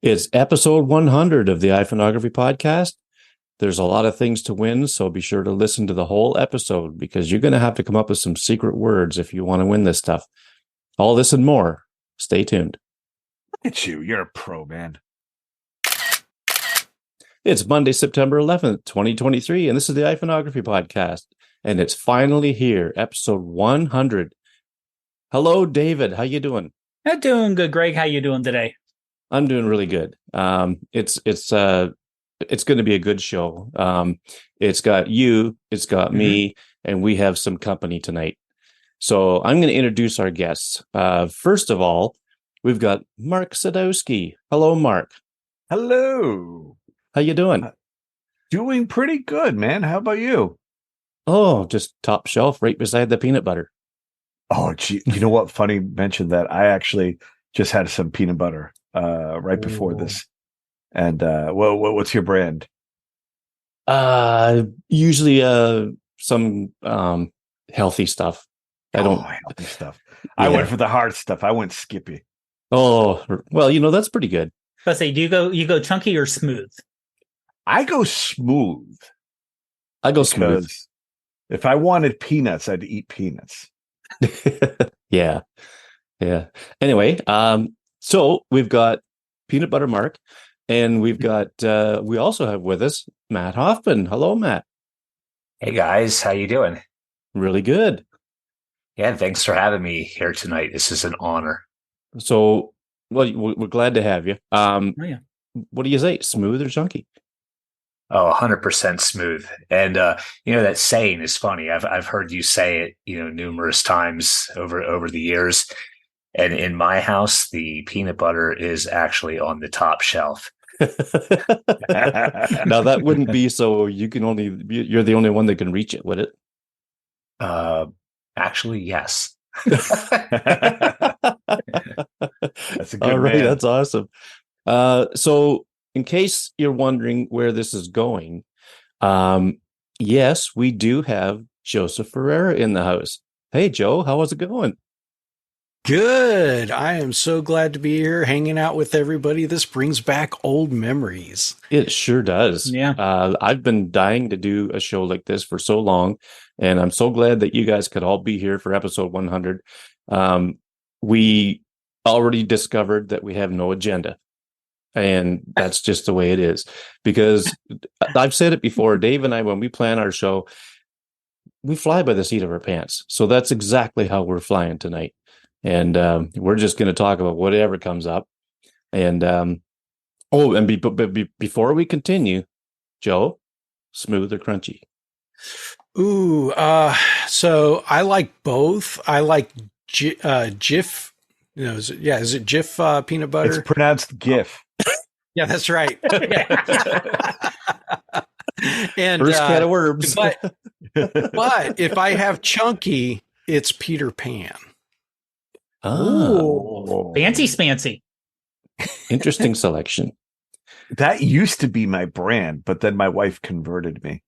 It's episode 100 of the iPhoneography podcast. There's a lot of things to win, so be sure to listen to the whole episode because you're going to have to come up with some secret words if you want to win this stuff. All this and more. Stay tuned. Look at you. You're a pro, man. It's Monday, September 11th, 2023, and this is the iPhoneography podcast, and it's finally here, episode 100. Hello, David. How you doing? I'm doing good, Greg. How you doing today? I'm doing really good. It's going to be a good show. It's got you, it's got me, and we have some company tonight. So I'm going to introduce our guests. First of all, we've got Mark Sadowski. Hello, Mark. Hello. How you doing? Doing pretty good, man. How about you? Oh, just top shelf right beside the peanut butter. Oh, gee, you know what? Funny mention that. I actually just had some peanut butter right before this. And what's your brand? Usually some healthy stuff. Healthy stuff. Yeah. I went for the hard stuff. I went Skippy. Oh, well, that's pretty good. Let's say, do you go chunky or smooth? I go smooth. I go smooth. If I wanted peanuts, I'd eat peanuts. Yeah. Anyway, so we've got Peanut Butter Mark, and we've got we also have with us Matt Hoffman. Hello, Matt. Hey guys, how you doing? Really good. Yeah, thanks for having me here tonight. This is an honor. So, well, we're glad to have you. Yeah. What do you say? Smooth or chunky? Oh, 100% smooth. And that saying is funny. I've heard you say it, numerous times over the years. And in my house, the peanut butter is actually on the top shelf. Now that wouldn't be so you're the only one that can reach it, would it? Actually, yes. That's a good All right, man. that's awesome. So in case you're wondering where this is going, yes, we do have Joseph Ferreira in the house. Hey, Joe, how is it going? Good. I am so glad to be here hanging out with everybody. This brings back old memories. It sure does. Yeah. I've been dying to do a show like this for so long, and I'm so glad that you guys could all be here for episode 100. We already discovered that we have no agenda, and that's just the way it is. Because I've said it before, Dave and I, when we plan our show, we fly by the seat of our pants. So that's exactly how we're flying tonight. And we're just going to talk about whatever comes up. And before we continue, Joe, smooth or crunchy? Ooh, so I like both. I like Jif. Is it Jif peanut butter? It's pronounced GIF. Yeah, that's right. And First can of worms. But if I have chunky, it's Peter Pan. Oh, Fancy spancy. Interesting selection. That used to be my brand, but then my wife converted me.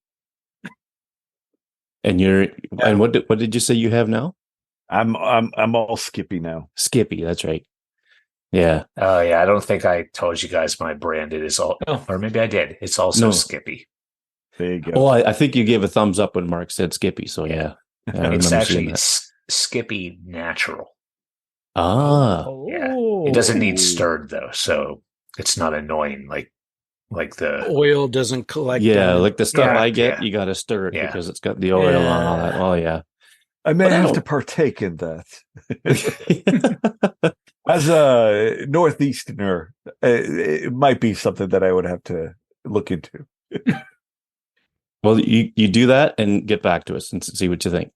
And what did you say you have now? I'm all Skippy now. Skippy, that's right. Yeah. Oh, yeah. I don't think I told you guys my brand. It is all, or maybe I did. It's also Skippy. There you go. Oh, I think you gave a thumbs up when Mark said Skippy. So yeah, It's actually Skippy Natural. Ah, Yeah. It doesn't need stirred though, so it's not annoying like the oil doesn't collect. Yeah, like the stuff I get, yeah. You got to stir it because it's got the oil on all that. Oh yeah, I may have to partake in that. As a Northeasterner, it might be something that I would have to look into. Well, you do that and get back to us and see what you think.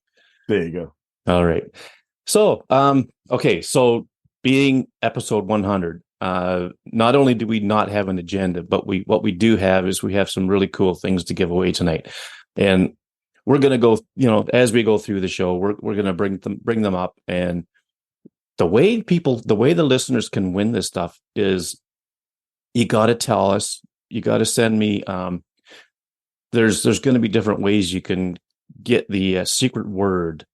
There you go. All right. So, okay. So being episode 100, not only do we not have an agenda, but what we do have is we have some really cool things to give away tonight. And we're going to go, as we go through the show, we're going to bring them up. And the way the listeners can win this stuff is you got to tell us, you got to send me, there's going to be different ways you can get the secret word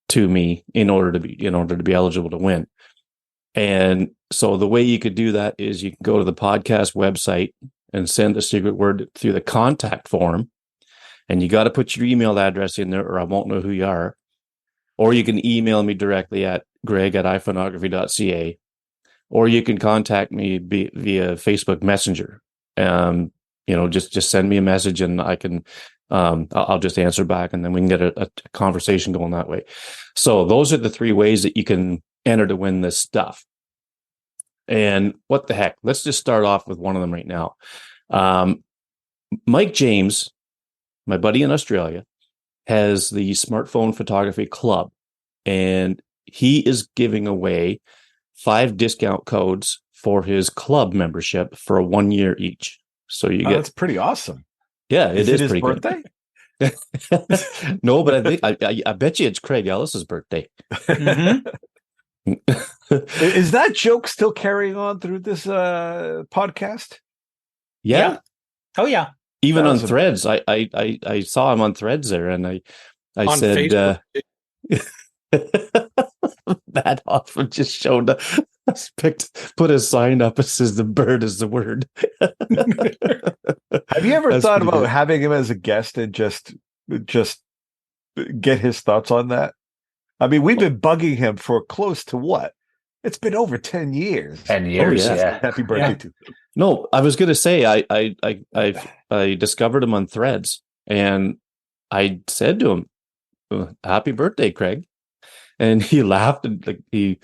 to me in order to be eligible to win. And so the way you could do that is you can go to the podcast website and send a secret word through the contact form. And you got to put your email address in there or I won't know who you are. Or you can email me directly at greg@iPhoneography.ca. Or you can contact me via Facebook Messenger. Just send me a message and I can, I'll just answer back and then we can get a conversation going that way. So those are the 3 ways that you can enter to win this stuff. And what the heck? Let's just start off with one of them right now. Mike James, my buddy in Australia, has the Smartphone Photography Club, and he is giving away 5 discount codes for his club membership for 1 year each. So you get that's pretty awesome. Yeah, it is his pretty birthday? Good. No, but I think I bet you it's Craig Ellis's birthday. Mhm. Is that joke still carrying on through this podcast? Yeah. Oh yeah. Even That on was a- Threads, I saw him on Threads there, and I On said Facebook. that often just showed up. Put a sign up that says the bird is the word. Have you ever That's thought pretty about good. having him as a guest and just get his thoughts on that? I mean, we've been bugging him for close to what? It's been over 10 years. 10 years, yeah. yeah. Happy birthday Yeah. to him. No, I was going to say I discovered him on Threads, and I said to him, "Happy birthday, Craig," and he laughed and he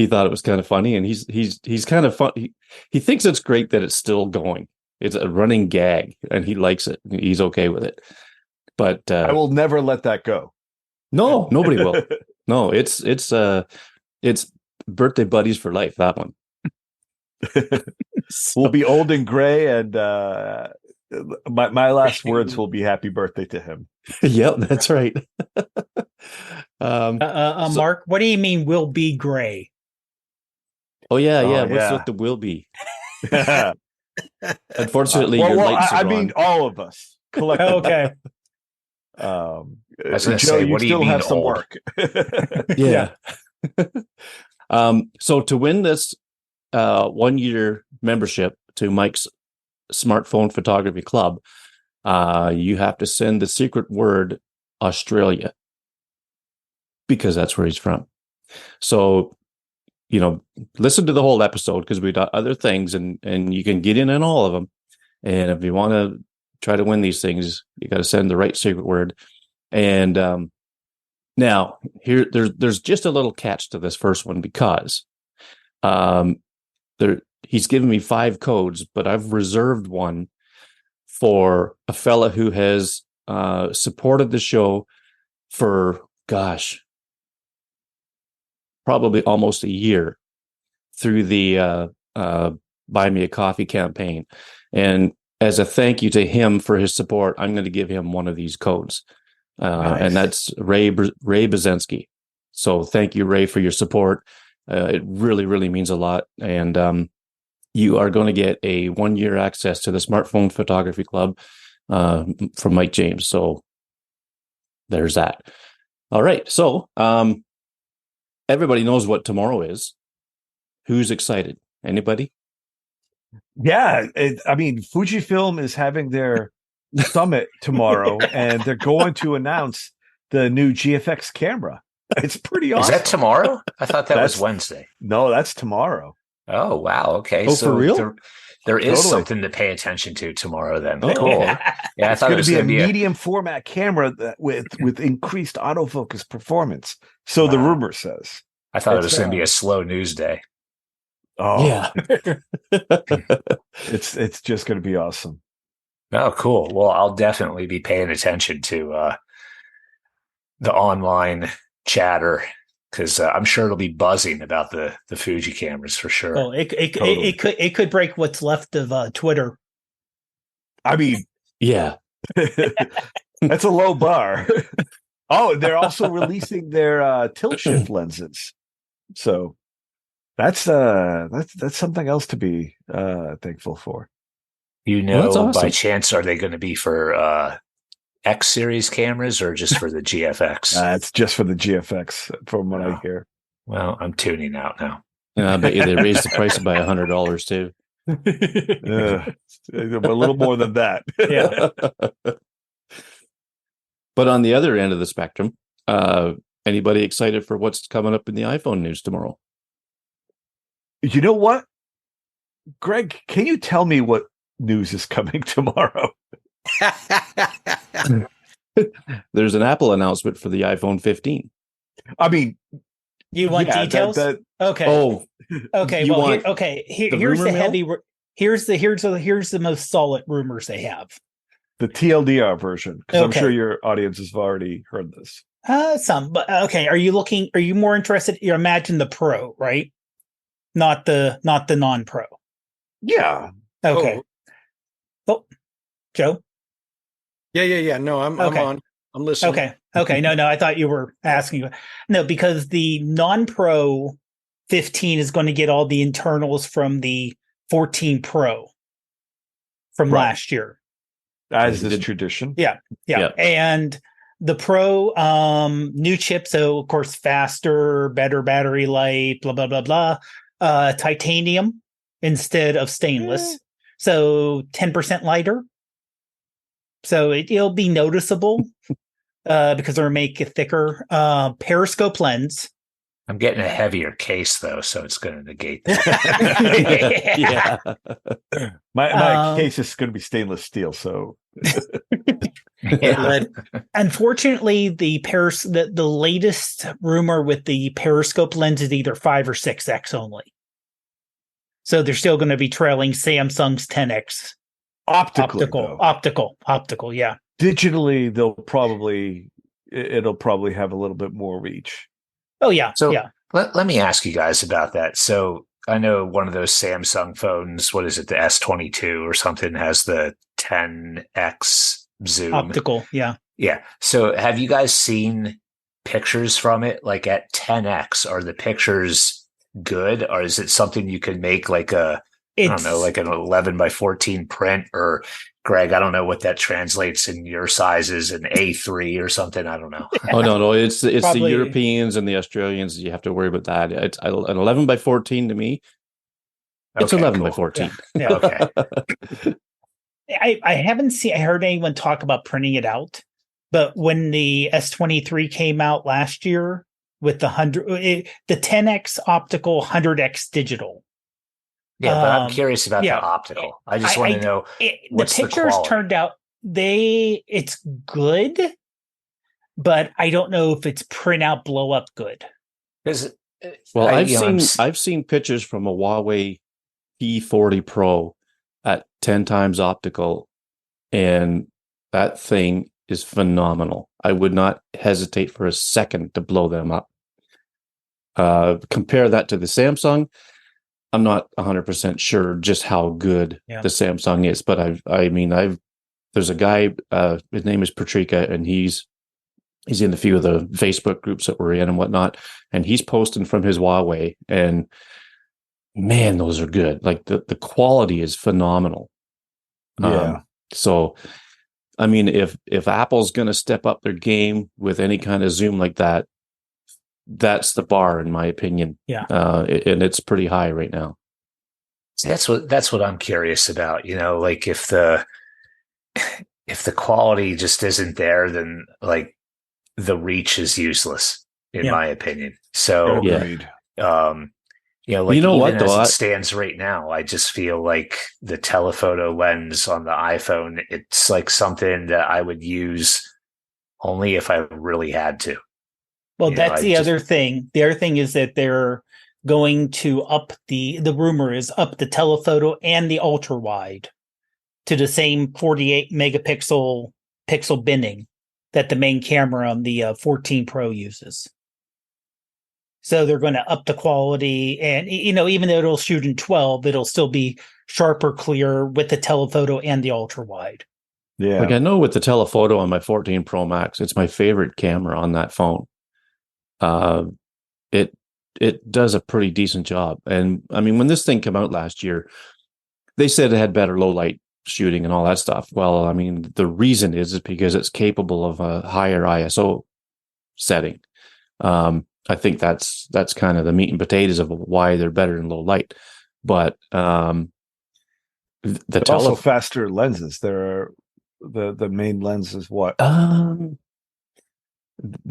thought it was kind of funny, and he's kind of fun. He thinks it's great that it's still going. It's a running gag, and he likes it. He's okay with it. But I will never let that go. no, nobody will. No, it's birthday buddies for life. That one. We'll be old and gray, and my last words will be happy birthday to him. Yep, that's right. So- Mark, what do you mean will be gray? Oh yeah. Oh, What's yeah. with the will be? well, Unfortunately, your lights are I on. mean, all of us collectively. Okay. I was gonna Joe, say, you what do you still mean have some old? work. Yeah. So to win this 1 year membership to Mike's Smartphone Photography Club, you have to send the secret word Australia, because that's where he's from. So, listen to the whole episode, because we got other things, and you can get in on all of them. And if you want to try to win these things, you got to send the right secret word. And now there's just a little catch to this first one, because he's given me 5 codes, but I've reserved one for a fella who has supported the show for, probably almost a year through the Buy Me a Coffee campaign. And as a thank you to him for his support, I'm going to give him one of these codes. Nice. And that's Ray Bazensky. So thank you, Ray, for your support. It really, really means a lot. And you are going to get a 1 year access to the Smartphone Photography Club from Mike James. So there's that. All right. So everybody knows what tomorrow is. Who's excited? Anybody? Yeah, I mean, Fujifilm is having their summit tomorrow, and they're going to announce the new GFX camera. It's pretty Is awesome. that tomorrow? I thought that was That's- Wednesday. No, that's tomorrow. Oh, wow. Okay. Oh, so for real? there is Totally. something to pay attention to tomorrow then. Oh. Cool. Yeah, I It's thought it going to was be a going to be medium format camera with increased autofocus performance. So the Wow. rumor says. I thought it it's, was going to be a slow news day. Oh, Yeah. it's just going to be awesome. Oh, cool. Well, I'll definitely be paying attention to the online chatter, because I'm sure it'll be buzzing about the Fuji cameras for sure. Oh, Totally. it could break what's left of Twitter. I mean, Yeah. that's a low bar. Oh, they're also releasing their tilt shift lenses. So that's something else to be thankful for. You Well, that's know, awesome. by chance, are they going to be for X series cameras or just for the GFX? It's just for the GFX, from what I hear. Well, I'm tuning out now. I bet you they raised the price by $100 too. A little more than that. Yeah. But on the other end of the spectrum, anybody excited for what's coming up in the iPhone news tomorrow? You know what? Greg, can you tell me what news is coming tomorrow? There's an Apple announcement for the iPhone 15. I mean, You want details? Okay. Oh, Okay. you Well, want here's rumor the mill? heavy. Here's the most solid rumors they have. the TLDR version, because I'm Okay. sure your audience has already heard this. Some, but okay. Are you more interested? You imagine the Pro, right? Not the non-Pro. Yeah. Okay. Oh, Joe. Yeah. No, I'm Okay. on. I'm listening. Okay. No. I thought you were asking. No, because the non-Pro 15 is going to get all the internals from the 14 Pro from Right. last year. As is tradition. Yeah. Yeah. And the Pro, new chip, so of course faster, better battery life, blah blah blah blah. Titanium instead of stainless, so 10% lighter. So it'll be noticeable because they're make it thicker. Periscope lens. I'm getting a heavier case though, so it's going to negate that. yeah. My case is going to be stainless steel, so Yeah. Unfortunately, the latest rumor with the periscope lens is either 5 or 6x only. So they're still going to be trailing Samsung's 10x optical. Yeah. digitally it'll probably have a little bit more reach. Oh yeah. So yeah. let me ask you guys about that. So I know one of those Samsung phones, what is it, the S22 or something, has the 10x zoom. Optical. Yeah. Yeah. So have you guys seen pictures from it? Like at 10x, are the pictures good, or is it something you can make like I don't know, like an 11 by 14 print? Or Greg, I don't know what that translates in your sizes, an A3 or something. I don't know. Oh no, it's Probably. the Europeans and the Australians. You have to worry about that. It's an 11 by 14 to me. It's Okay, 11 by cool. 14. Yeah. Okay. I haven't heard anyone talk about printing it out, but when the S23 came out last year with the 10x optical, 100x digital. Yeah, but I'm curious about yeah. the optical. I just want to know what's the pictures quality? turned out it's good, but I don't know if it's print out blow up good. Because Well, I've seen pictures from a Huawei P40 Pro at 10 times optical, and that thing is phenomenal. I would not hesitate for a second to blow them up. Compare that to the Samsung. I'm not 100% sure just how good the Samsung is, but there's a guy, his name is Patrika, and he's in a few of the Facebook groups that we're in and whatnot, and he's posting from his Huawei, and man, those are good. Like the quality is phenomenal. Yeah. So, I mean, if Apple's going to step up their game with any kind of zoom like that, that's the bar, in my opinion. Yeah. And it's pretty high right now. That's what I'm curious about. You know, like if the quality just isn't there, then like the reach is useless, in my opinion. So, Agreed. you know, like You know even what, as though, it stands right now, I just feel like the telephoto lens on the iPhone, it's like something that I would use only if I really had to. Well, You know, that's the other thing. The other thing is that they're going to up the rumor is up the telephoto and the ultra wide to the same 48 megapixel pixel binning that the main camera on the 14 Pro uses. So they're going to up the quality, and even though it'll shoot in 12, it'll still be sharper, clear with the telephoto and the ultra wide. Yeah. Like I know with the telephoto on my 14 Pro Max, it's my favorite camera on that phone. It does a pretty decent job. And I mean, when this thing came out last year, they said it had better low light shooting and all that stuff. Well, I mean, the reason is because it's capable of a higher ISO setting. I think that's kind of the meat and potatoes of why they're better in low light. But also faster lenses. There are the main lens is what? The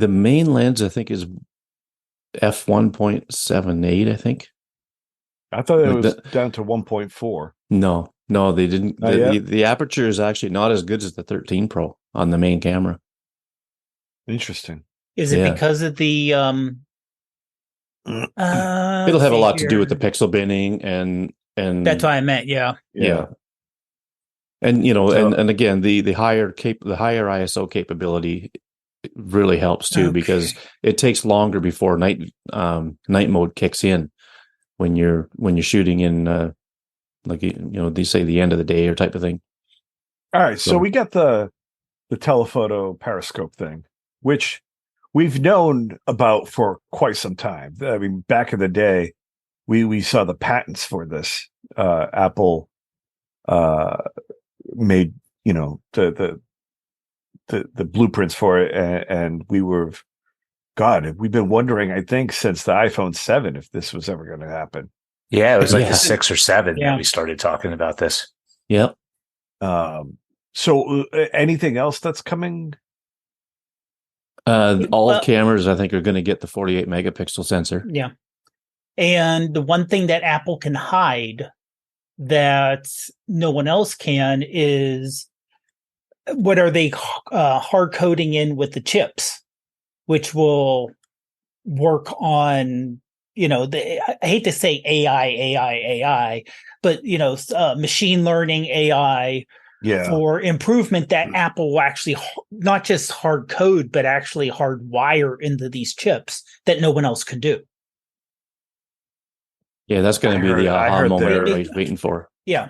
main lens I think is f1.78. I think. I thought it was down to 1.4. No, they didn't. The aperture is actually not as good as the 13 Pro on the main camera. Interesting. Is it because of the it'll have a lot to do with the pixel binning and that's what I meant. Yeah. And and again the higher ISO capability really helps too, because it takes longer before night mode kicks in when you're shooting in they say the end of the day or type of thing. All right, so we got the telephoto periscope thing, which we've known about for quite some time. I mean, back in the day, we saw the patents for this. Apple made the blueprints for it, and we've been wondering, I think, since the iPhone 7 if this was ever going to happen. Yeah, it was like the 6 or 7 that we started talking about this. Yep. So anything else that's coming? All cameras, I think, are going to get the 48 megapixel sensor. Yeah. And the one thing that Apple can hide that no one else can is what are they hard coding in with the chips, which will work on, I hate to say AI, but, machine learning AI for improvement that Apple will actually not just hard code, but actually hardwire into these chips that no one else can do. Yeah, that's going to be the aha moment everybody's waiting for. Yeah.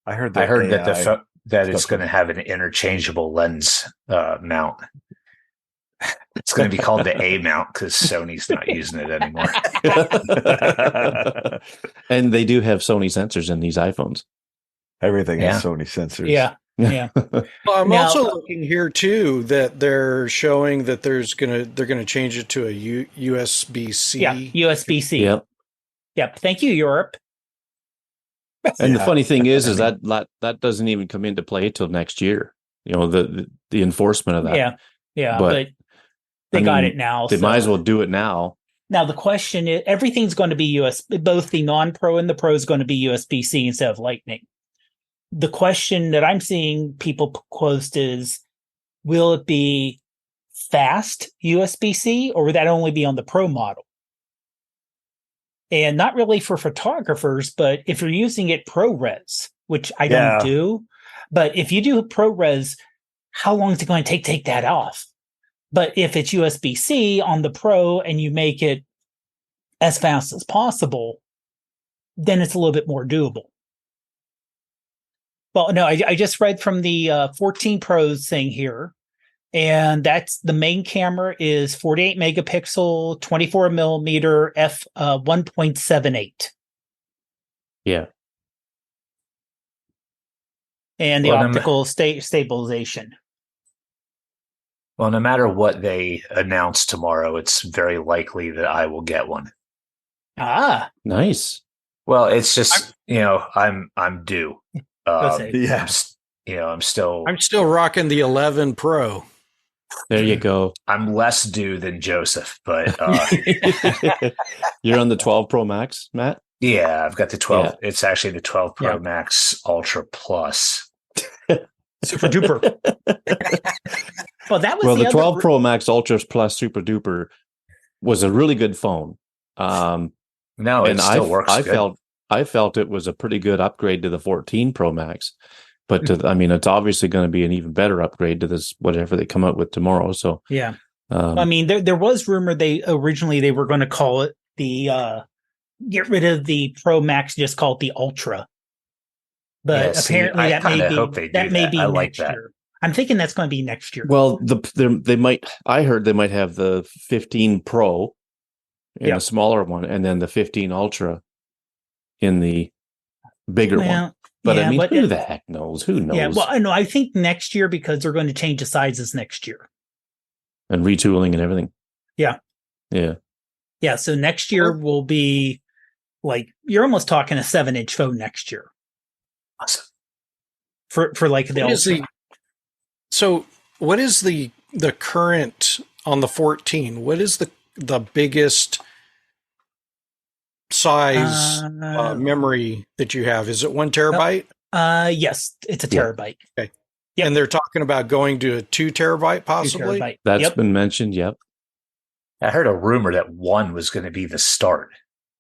I heard that it's going to have an interchangeable lens mount. It's going to be called the A mount because Sony's not using it anymore. And they do have Sony sensors in these iPhones. Everything has Sony sensors. Yeah. Well, I'm also looking here too that they're showing that they're going to change it to a USB-C. Yeah, USB-C. Yep. Thank you, Europe. And the funny thing is that doesn't even come into play till next year. The enforcement of that. Yeah. But they got it now. They might as well do it now. Now the question is, everything's going to be USB. Both the non-Pro and the Pro is going to be USB-C instead of Lightning. The question that I'm seeing people post is, will it be fast USB-C, or would that only be on the Pro model? And not really for photographers, but if you're using it ProRes, which I don't do, but if you do ProRes, how long is it going to take that off? But if it's USB-C on the Pro and you make it as fast as possible, then it's a little bit more doable. Well, no, I just read from the 14 Pro's thing here, and that's the main camera is 48 megapixel, 24 millimeter f 1.78. Yeah. And the optical stabilization. Well, no matter what they announce tomorrow, it's very likely that I will get one. Ah, nice. Well, it's just I'm due. I'm still rocking the 11 Pro. There you go. I'm less due than Joseph, but you're on the 12 Pro Max, Matt? Yeah, I've got the 12. Yeah. It's actually the 12 Pro Max Ultra Plus. Super duper. The 12 Pro Max Ultra Plus Super Duper was a really good phone. No, it still works good. I felt it was a pretty good upgrade to the 14 Pro Max, but it's obviously going to be an even better upgrade to this, whatever they come up with tomorrow. So there was rumor they were going to call it the get rid of the Pro Max, just call it the Ultra. But apparently that may be next year. I'm thinking that's going to be next year. Well, they might. I heard they might have the 15 Pro in a smaller one, and then the 15 Ultra in the bigger one. But who the heck knows? Who knows? Yeah, well, I know. I think next year, because they're going to change the sizes next year and retooling and everything. Yeah. Yeah. Yeah. So next year will be like, you're almost talking a 7-inch phone next year. Awesome. For like the Ultra. So what is the current on the 14? What is the biggest size memory that you have? Is it 1 terabyte? Yes, it's a terabyte. Okay. Yep. And they're talking about going to a 2 terabyte possibly? 2 terabyte. That's been mentioned. Yep. I heard a rumor that 1 was going to be the start,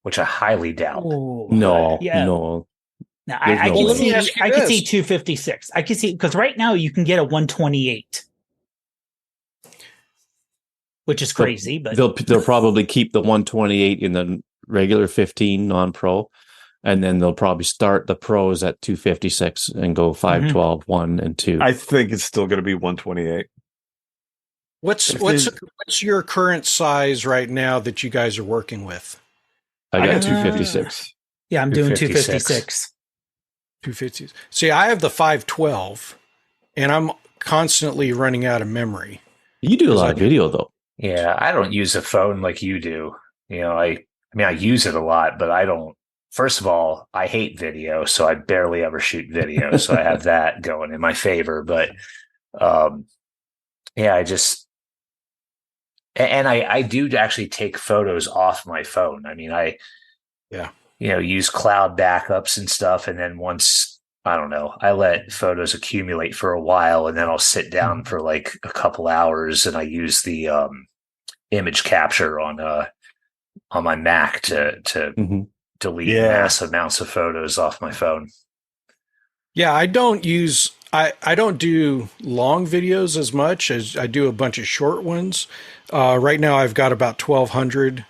which I highly doubt. Ooh, No. Now, I no can way. see. I can see 256. I can see because right now you can get a 128, which is crazy. But they'll probably keep the 128 in the regular 15 non-pro, and then they'll probably start the pros at 256 and go 512, 1 and 2. I think it's still going to be 128. What's your current size right now that you guys are working with? I got 256. Yeah, I'm doing 256. 250. See, I have the 512, and I'm constantly running out of memory. You do a lot of video, though. Yeah, I don't use a phone like you do. I mean, I use it a lot, but I don't. First of all, I hate video, so I barely ever shoot video. So I have that going in my favor. But yeah, I do actually take photos off my phone. I mean, use cloud backups and stuff. And then once, I don't know, I let photos accumulate for a while, and then I'll sit down for like a couple hours, and I use the image capture on my Mac to delete mass amounts of photos off my phone. Yeah, I don't do long videos as much as I do a bunch of short ones. Right now I've got about 1,200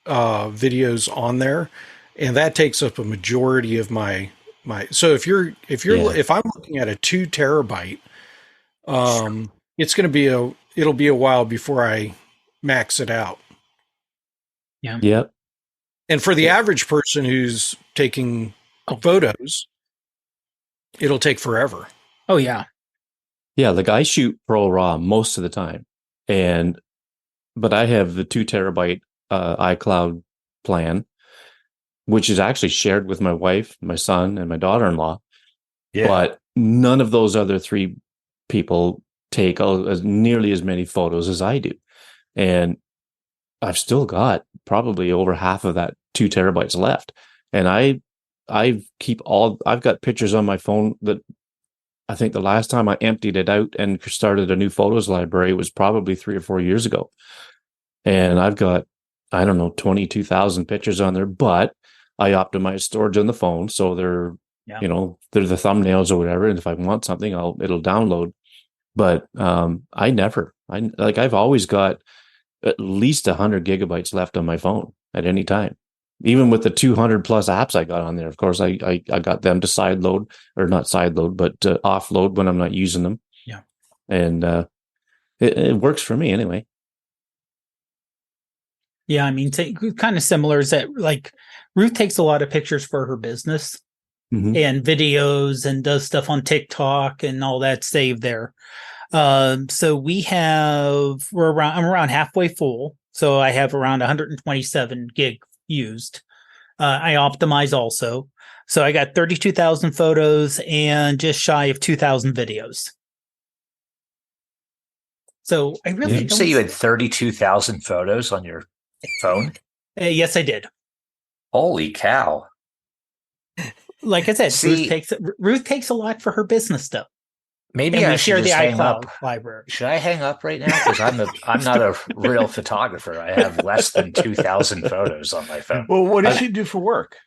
videos on there, and that takes up a majority of my. So if I'm looking at a 2 terabyte, it's going to it'll be a while before I max it out. Yeah. Yep. And for the average person who's taking photos, it'll take forever. Oh yeah. Yeah, like I shoot Pro RAW most of the time, but I have the 2 terabyte iCloud plan, which is actually shared with my wife, my son, and my daughter-in-law. Yeah. But none of those other 3 people take nearly as many photos as I do. And I've still got probably over half of that 2 terabytes left. And I've got pictures on my phone that I think the last time I emptied it out and started a new photos library was probably 3 or 4 years ago. And I've got, I don't know, 22,000 pictures on there, but I optimize storage on the phone. So they're the thumbnails or whatever. And if I want something, it'll download. But I've always got at least 100 gigabytes left on my phone at any time. Even with the 200 plus apps I got on there, of course, I got them to sideload, or not sideload, but to offload when I'm not using them. Yeah. And it works for me anyway. Yeah, I mean, kind of similar is that like Ruth takes a lot of pictures for her business and videos and does stuff on TikTok and all that saved there. So I'm around halfway full. So I have around 127 gig used. I optimize also. So I got 32,000 photos and just shy of 2,000 videos. So I really Did you say you had 32,000 photos on your phone? Yes, I did. Holy cow. Like I said, Ruth takes a lot for her business stuff. Maybe I should share the hang iCloud up. library. Should I hang up right now? Because I'm not a real photographer. I have less than 2,000 photos on my phone. Well, what does she do for work?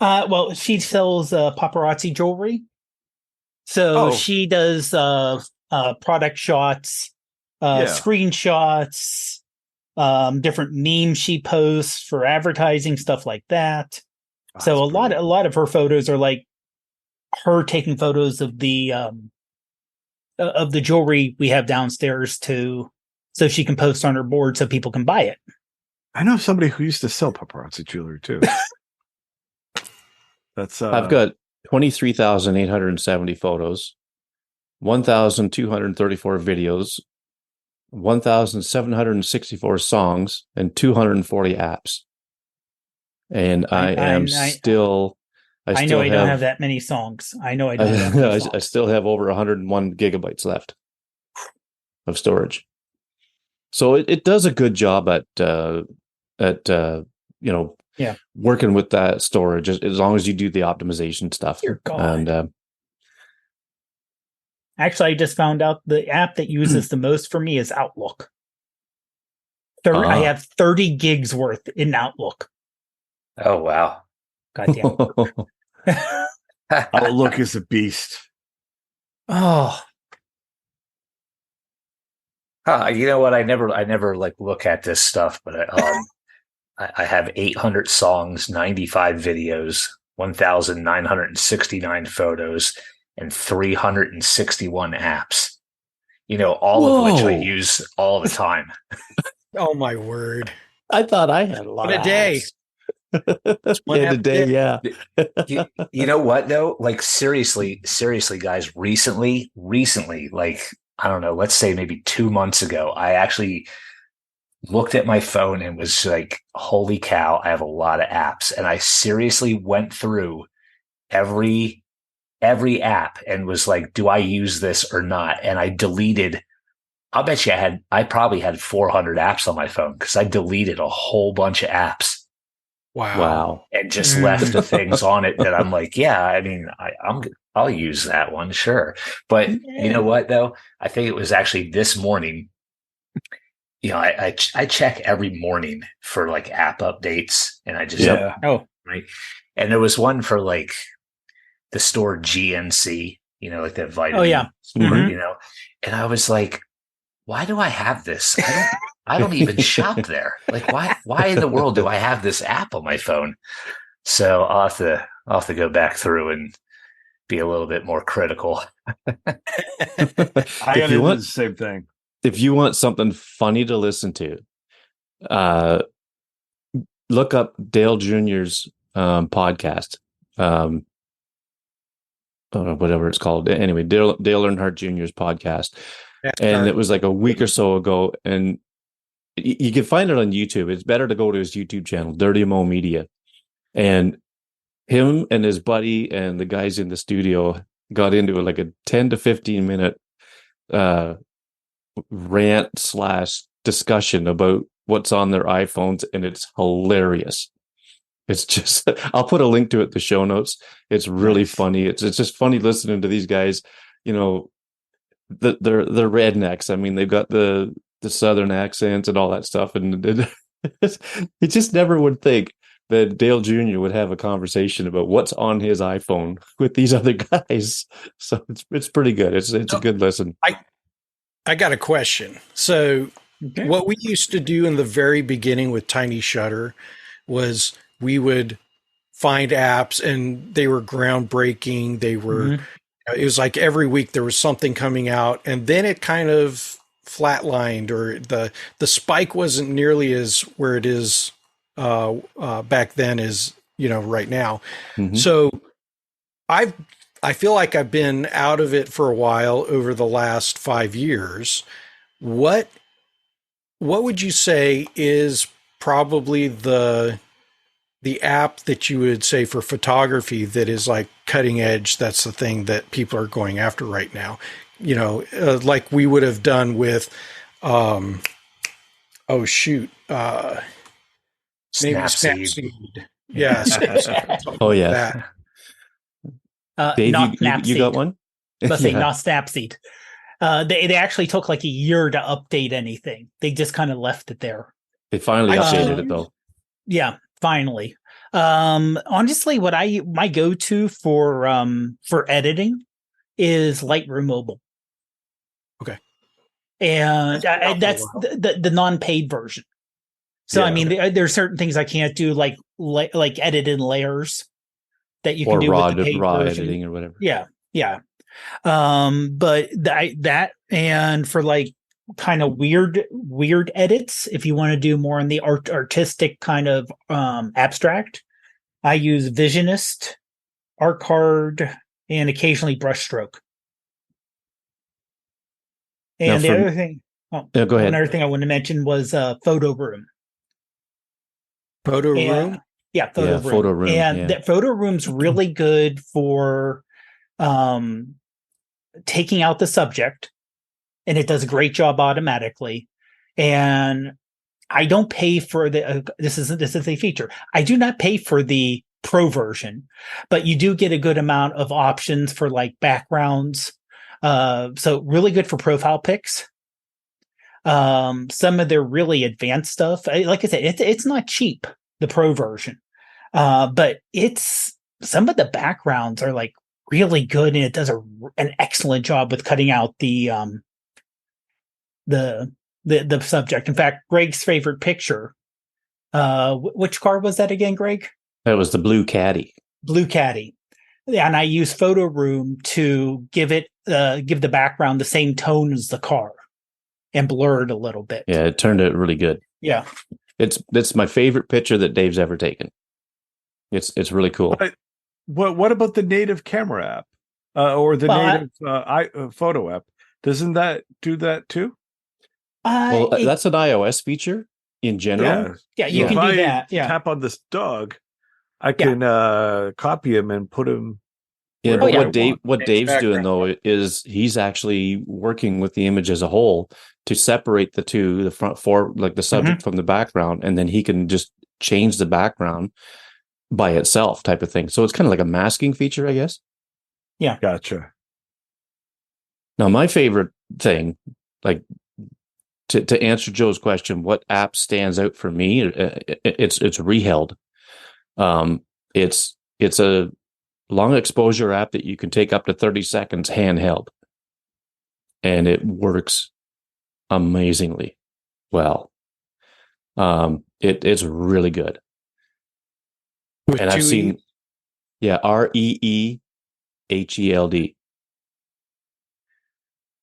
Well, she sells paparazzi jewelry. So she does product shots, screenshots, different memes she posts for advertising, stuff like that. So a lot of her photos are like her taking photos of the jewelry we have downstairs so she can post on her board so people can buy it. I know somebody who used to sell paparazzi jewelry too. I've got 23,870 photos, 1,234 videos, 1,764 songs and 240 apps. And I still I know I don't have that many songs. I know I don't have that many songs. I still have over 101 gigabytes left of storage. So it does a good job at working with that storage as long as you do the optimization stuff. Dear God. And actually, I just found out the app that uses the most for me is Outlook. I have 30 gigs worth in Outlook. Oh, wow. Goddamn. Outlook is a beast. Oh. You know what? I never like look at this stuff, but I have 800 songs, 95 videos, 1,969 photos, and 361 apps. All of which I use all the time. Oh my word! I thought I had a lot in a day. In a day, yeah. You know what though? Like seriously, guys. Recently, like I don't know, let's say maybe 2 months ago, I actually looked at my phone and was like, "Holy cow! I have a lot of apps." And I seriously went through every app and was like, "Do I use this or not?" And I deleted. I'll bet you I probably had 400 apps on my phone because I deleted a whole bunch of apps. Wow. And just left the things on it that I'm like, yeah, I mean, I'll use that one. Sure. But you know what though? I think it was actually this morning. I check every morning for like app updates and I just, right. And there was one for like the store GNC, like that vitamin. Oh yeah. Store, and I was like, why do I have this? I don't even shop there. Like, why in the world do I have this app on my phone? So I'll have to go back through and be a little bit more critical. I got to do the same thing. If you want something funny to listen to, look up Dale Jr.'s podcast. Whatever it's called. Anyway, Dale Earnhardt Jr.'s podcast. And it was like a week or so ago, and you can find it on YouTube. It's better to go to his YouTube channel, Dirty Mo Media. And him and his buddy and the guys in the studio got into like a 10 to 15 minute rant / discussion about what's on their iPhones, and it's hilarious. It's just, I'll put a link to it in the show notes. It's really funny. It's just funny listening to these guys, they're rednecks. I mean, they've got the Southern accents and all that stuff. And you just never would think that Dale Jr. would have a conversation about what's on his iPhone with these other guys. So it's pretty good. It's a good listen. I got a question. So what we used to do in the very beginning with Tiny Shutter was we would find apps and they were groundbreaking. They were, it was like every week there was something coming out, and then it kind of flatlined, or the spike wasn't nearly as where it is back then as right now. So I feel like I've been out of it for a while over the last 5 years. What would you say is probably the app that you would say for photography that is like cutting edge? That's the thing that people are going after right now. Like we would have done with, maybe Snapseed. Yeah. Oh yeah. Dave, you got one? Let's say not Snapseed. They actually took like a year to update anything. They just kind of left it there. They finally updated it though. Yeah, finally. Honestly, what my go-to for editing is Lightroom Mobile. Okay. And that's the non-paid version. So I mean, there are certain things I can't do, like edit in layers that you can do with the paid raw version. editing or whatever. Yeah. But that and for like kind of weird edits, if you want to do more in the artistic kind of abstract, I use Visionist, Artcard, and occasionally Brushstroke. And the other thing, Oh, Yeah, go ahead. One other thing I wanted to mention was Photo Room. Photo room. Yeah, Photo Yeah, Room. Photo Room, And yeah. that Photo Room's really good for taking out the subject, and it does a great job automatically. And I don't pay for the this is a feature. I do not pay for the pro version, but you do get a good amount of options for like backgrounds. So really good for profile pics. Some of their really advanced stuff, like I said, it's not cheap, the pro version. But it's some of the backgrounds are like really good, and it does an excellent job with cutting out the subject. In fact, Greg's favorite picture. Which car was that again, Greg? That was the blue caddy. Blue Caddy. Yeah, and I use Photo Room to give the background the same tone as the car and blur it a little bit. Yeah, it turned out really good. Yeah. It's my favorite picture that Dave's ever taken. It's really cool. What about the native camera app or the native photo app? Doesn't that do that too? That's an iOS feature in general. Yeah, you can do that. Yeah. Tap on this dog, I can copy him and put him. Yeah, but what It's Dave's doing background. though is he's actually working with the image as a whole to separate the two, the front four, like the subject from the background, and then he can just change the background by itself, type of thing. So it's kind of like a masking feature, I guess. Yeah, gotcha. Now, my favorite thing, like to answer Joe's question, what app stands out for me? It's Reheld. It's a long exposure app that you can take up to 30 seconds handheld, and it works amazingly well. It's really good. With And I've seen, Reeheld.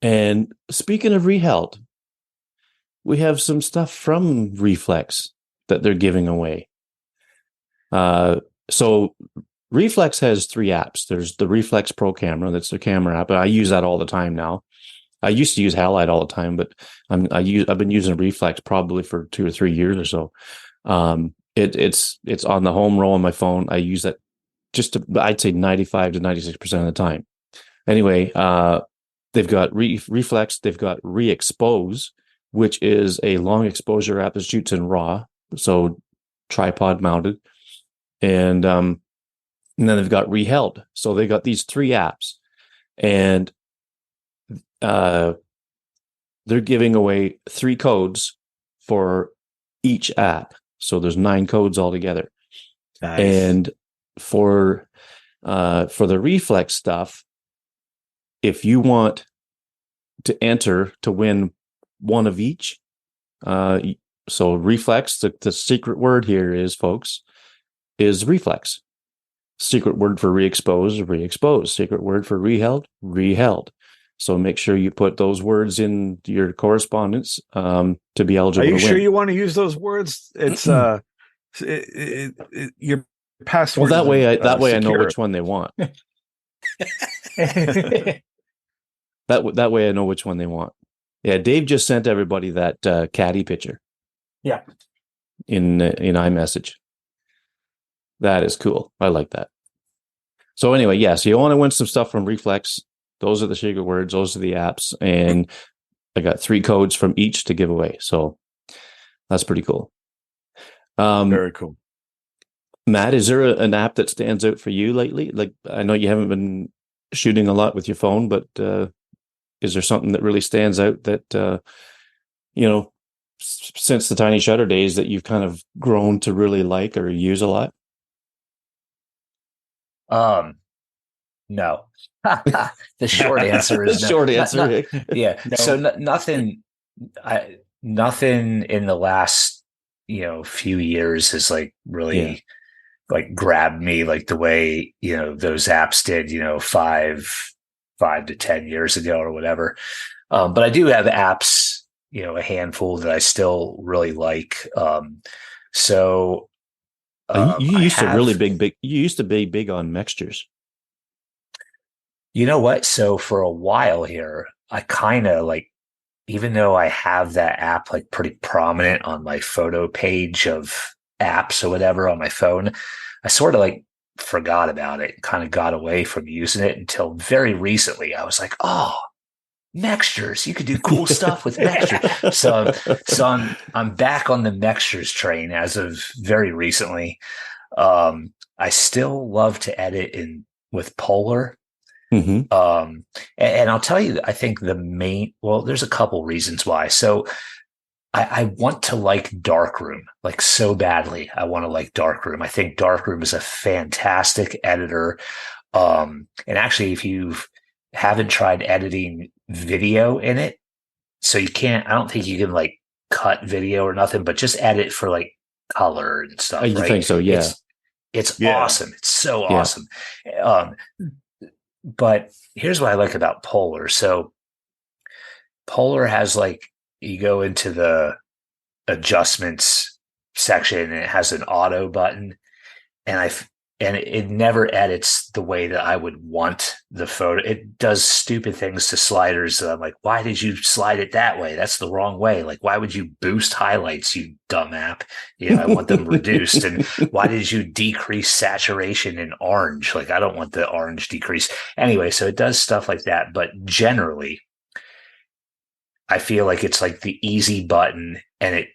And speaking of Reheld, we have some stuff from Reflex that they're giving away. So Reflex has 3 apps. There's the Reflex Pro Camera, that's their camera app. I use that all the time now. I used to use Halide all the time, but I've been using Reflex probably for 2 or 3 years or so. It's on the home row on my phone. I use that I'd say 95 to 96% of the time. Anyway, they've got Reflex, they've got Re-Expose, which is a long exposure app that shoots in RAW, so tripod mounted. And then they've got Reheld. So they got these 3 apps, and they're giving away 3 codes for each app. So there's 9 codes altogether. Nice. And for the Reflex stuff, if you want to enter to win one of each, so Reflex, the secret word here is, folks, is Reflex. Secret word for Re-Expose, Re-Expose. Secret word for Reheld, Reheld. So make sure you put those words in your correspondence to be eligible to win. Are you sure you want to use those words? It's your password. Well, that way I know which one they want. That way I know which one they want. Yeah, Dave just sent everybody that caddy picture. Yeah. In iMessage. That is cool. I like that. So anyway, so you want to win some stuff from Reflex. Those are the secret words. Those are the apps. And I got 3 codes from each to give away. So that's pretty cool. Very cool. Matt, is there an app that stands out for you lately? Like, I know you haven't been shooting a lot with your phone, but is there something that really stands out that, since the Tiny Shutter days that you've kind of grown to really like or use a lot? No. The short answer is the short answer. Yeah. No. So nothing in the last, few years has like really like grabbed me like the way, those apps did, 5 to 10 years ago or whatever. But I do have apps, a handful that I still really like. You used to be big on mixtures. You know what? So for a while here, I kind of like even though I have that app like pretty prominent on my photo page of apps or whatever on my phone, I sort of like forgot about it, kind of got away from using it until very recently. I was like, oh, Mextures, you could do cool stuff with Mextures. So I'm back on the Mextures train as of very recently. I still love to edit in with Polar. Mm-hmm. And I'll tell you, I think there's a couple reasons why. So I want to like Darkroom, like so badly. I want to like Darkroom. I think Darkroom is a fantastic editor. And actually, if you haven't tried editing video in it, so I don't think you can like cut video or nothing, but just edit for like color and stuff. You right? think so? Yeah. It's awesome. It's so awesome. But here's what I like about Polar. So Polar has like, you go into the adjustments section and it has an auto button, and it never edits the way that I would want the photo. It does stupid things to sliders that I'm like, why did you slide it that way? That's the wrong way. Like, why would you boost highlights, you dumb app? I want them reduced. And why did you decrease saturation in orange? Like, I don't want the orange decrease. Anyway, so it does stuff like that. But generally, I feel like it's like the easy button, and it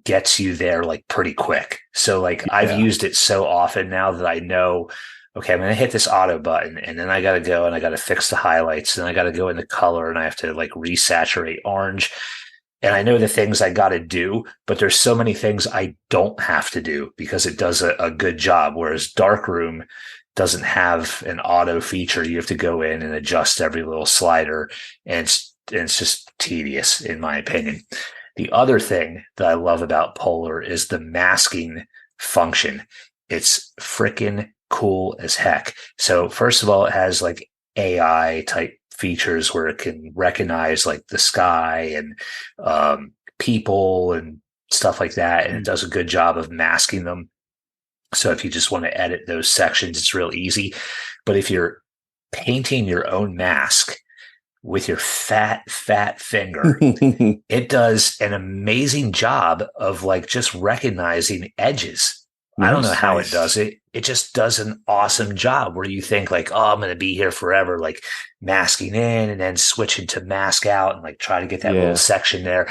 gets you there like pretty quick. So like I've used it so often now that I know, okay, I'm going to hit this auto button, and then I got to go and I got to fix the highlights, and I got to go into color, and I have to like resaturate orange. And I know the things I got to do, but there's so many things I don't have to do because it does a good job. Whereas Darkroom doesn't have an auto feature. You have to go in and adjust every little slider, and it's just tedious in my opinion. The other thing that I love about Polar is the masking function. It's freaking cool as heck. So first of all, it has like AI type features where it can recognize like the sky and people and stuff like that. And it does a good job of masking them. So if you just want to edit those sections, it's real easy. But if you're painting your own mask with your fat finger, it does an amazing job of like just recognizing edges. Nice. I don't know how it does it. It just does an awesome job where you think like, oh, I'm going to be here forever, like masking in and then switching to mask out and like try to get that little section there.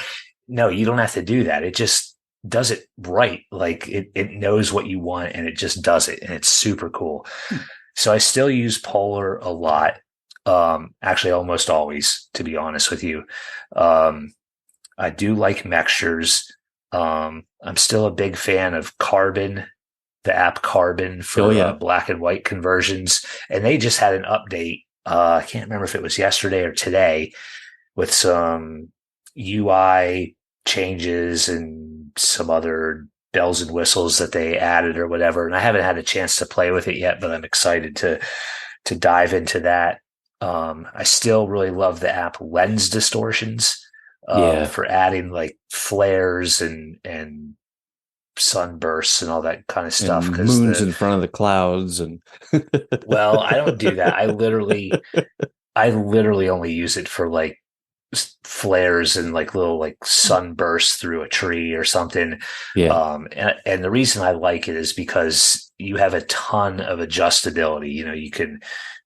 No, you don't have to do that. It just does it right. Like it knows what you want and it just does it. And it's super cool. So I still use Polar a lot. Actually almost always, to be honest with you. I do like Mextures. I'm still a big fan of Carbon, the app Carbon for black and white conversions. And they just had an update. I can't remember if it was yesterday or today with some UI changes and some other bells and whistles that they added or whatever. And I haven't had a chance to play with it yet, but I'm excited to dive into that. I still really love the app Lens Distortions for adding like flares and sunbursts and all that kind of stuff. And moons in front of the clouds and well, I don't do that. I literally only use it for like flares and like little like sunbursts through a tree or something. And the reason I like it is because you have a ton of adjustability. You can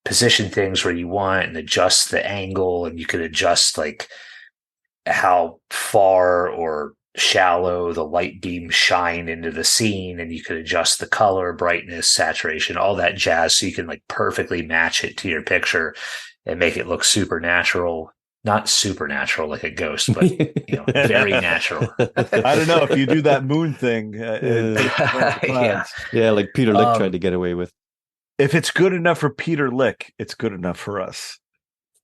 position things where you want and adjust the angle, and you can adjust like how far or shallow the light beams shine into the scene, and you could adjust the color, brightness, saturation, all that jazz, so you can like perfectly match it to your picture and make it look supernatural. Not supernatural like a ghost, but very natural. I don't know if you do that moon thing. Like Peter Lick tried to get away with. If it's good enough for Peter Lick, it's good enough for us.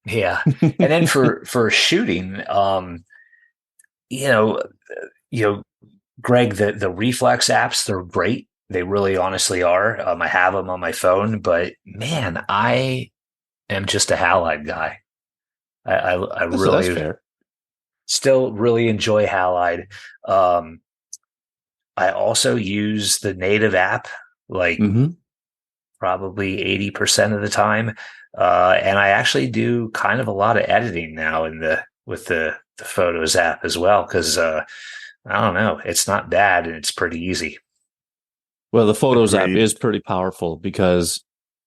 Yeah. And then for shooting, Greg, the reflex apps, they're great. They really honestly are. I have them on my phone, but man, I am just a halide guy. I really still really enjoy halide. I also use the native app like probably 80% of the time. And I actually do kind of a lot of editing now with the the Photos app as well, because I don't know, it's not bad and it's pretty easy. Well, the Photos app Agreed. is pretty powerful because,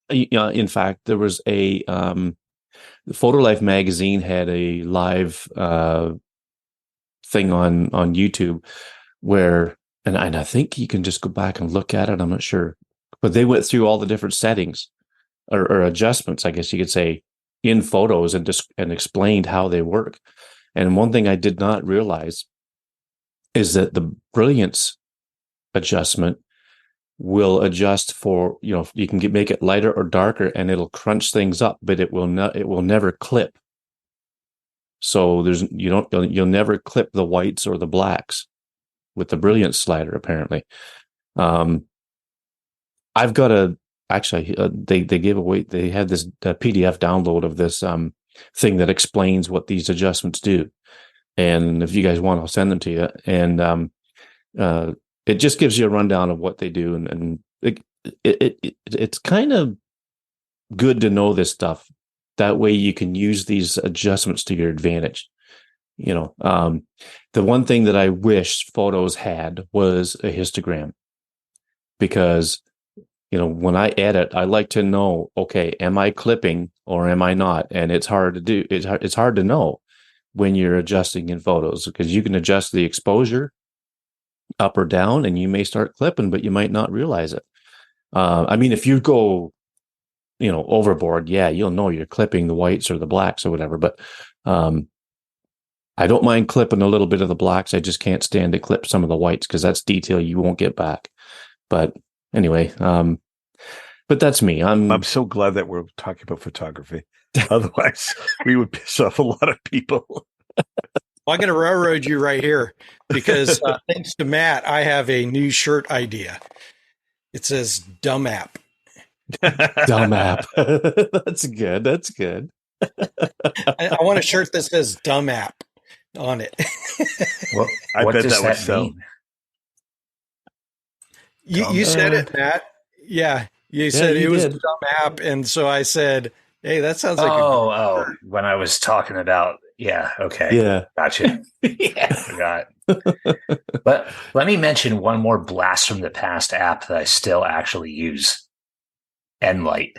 in fact, there was a Photo Life magazine had a live thing on YouTube where, and I think you can just go back and look at it. I'm not sure, but they went through all the different settings or adjustments, I guess you could say, in Photos and explained how they work. And one thing I did not realize is that the brilliance adjustment will adjust for, you can make it lighter or darker and it'll crunch things up, but it will never clip. So you'll never clip the whites or the blacks with the brilliance slider, apparently. I've got they gave away, they had this PDF download of this thing that explains what these adjustments do. And if you guys want, I'll send them to you. And it just gives you a rundown of what they do. And it's kind of good to know this stuff. That way you can use these adjustments to your advantage. The one thing that I wish Photos had was a histogram, because when I edit, I like to know, okay, am I clipping or am I not? And it's hard to do. It's hard to know when you're adjusting in Photos, because you can adjust the exposure up or down and you may start clipping, but you might not realize it. If you go, overboard, yeah, you'll know you're clipping the whites or the blacks or whatever. But I don't mind clipping a little bit of the blacks. I just can't stand to clip some of the whites because that's detail you won't get back. But anyway, but that's me. I'm so glad that we're talking about photography. Otherwise, we would piss off a lot of people. Well, I'm going to railroad you right here because thanks to Matt, I have a new shirt idea. It says "Dumb App." Dumb app. That's good. That's good. I want a shirt that says "Dumb App" on it. Well, I what bet does that would that sell. mean? You said it, Matt. Yeah, you said it was did. a dumb app, and so I said, "Hey, that sounds like Oh, when I was talking about, yeah, okay, Yeah. gotcha. Yeah. I forgot. But let me mention one more blast from the past app that I still actually use: Enlight.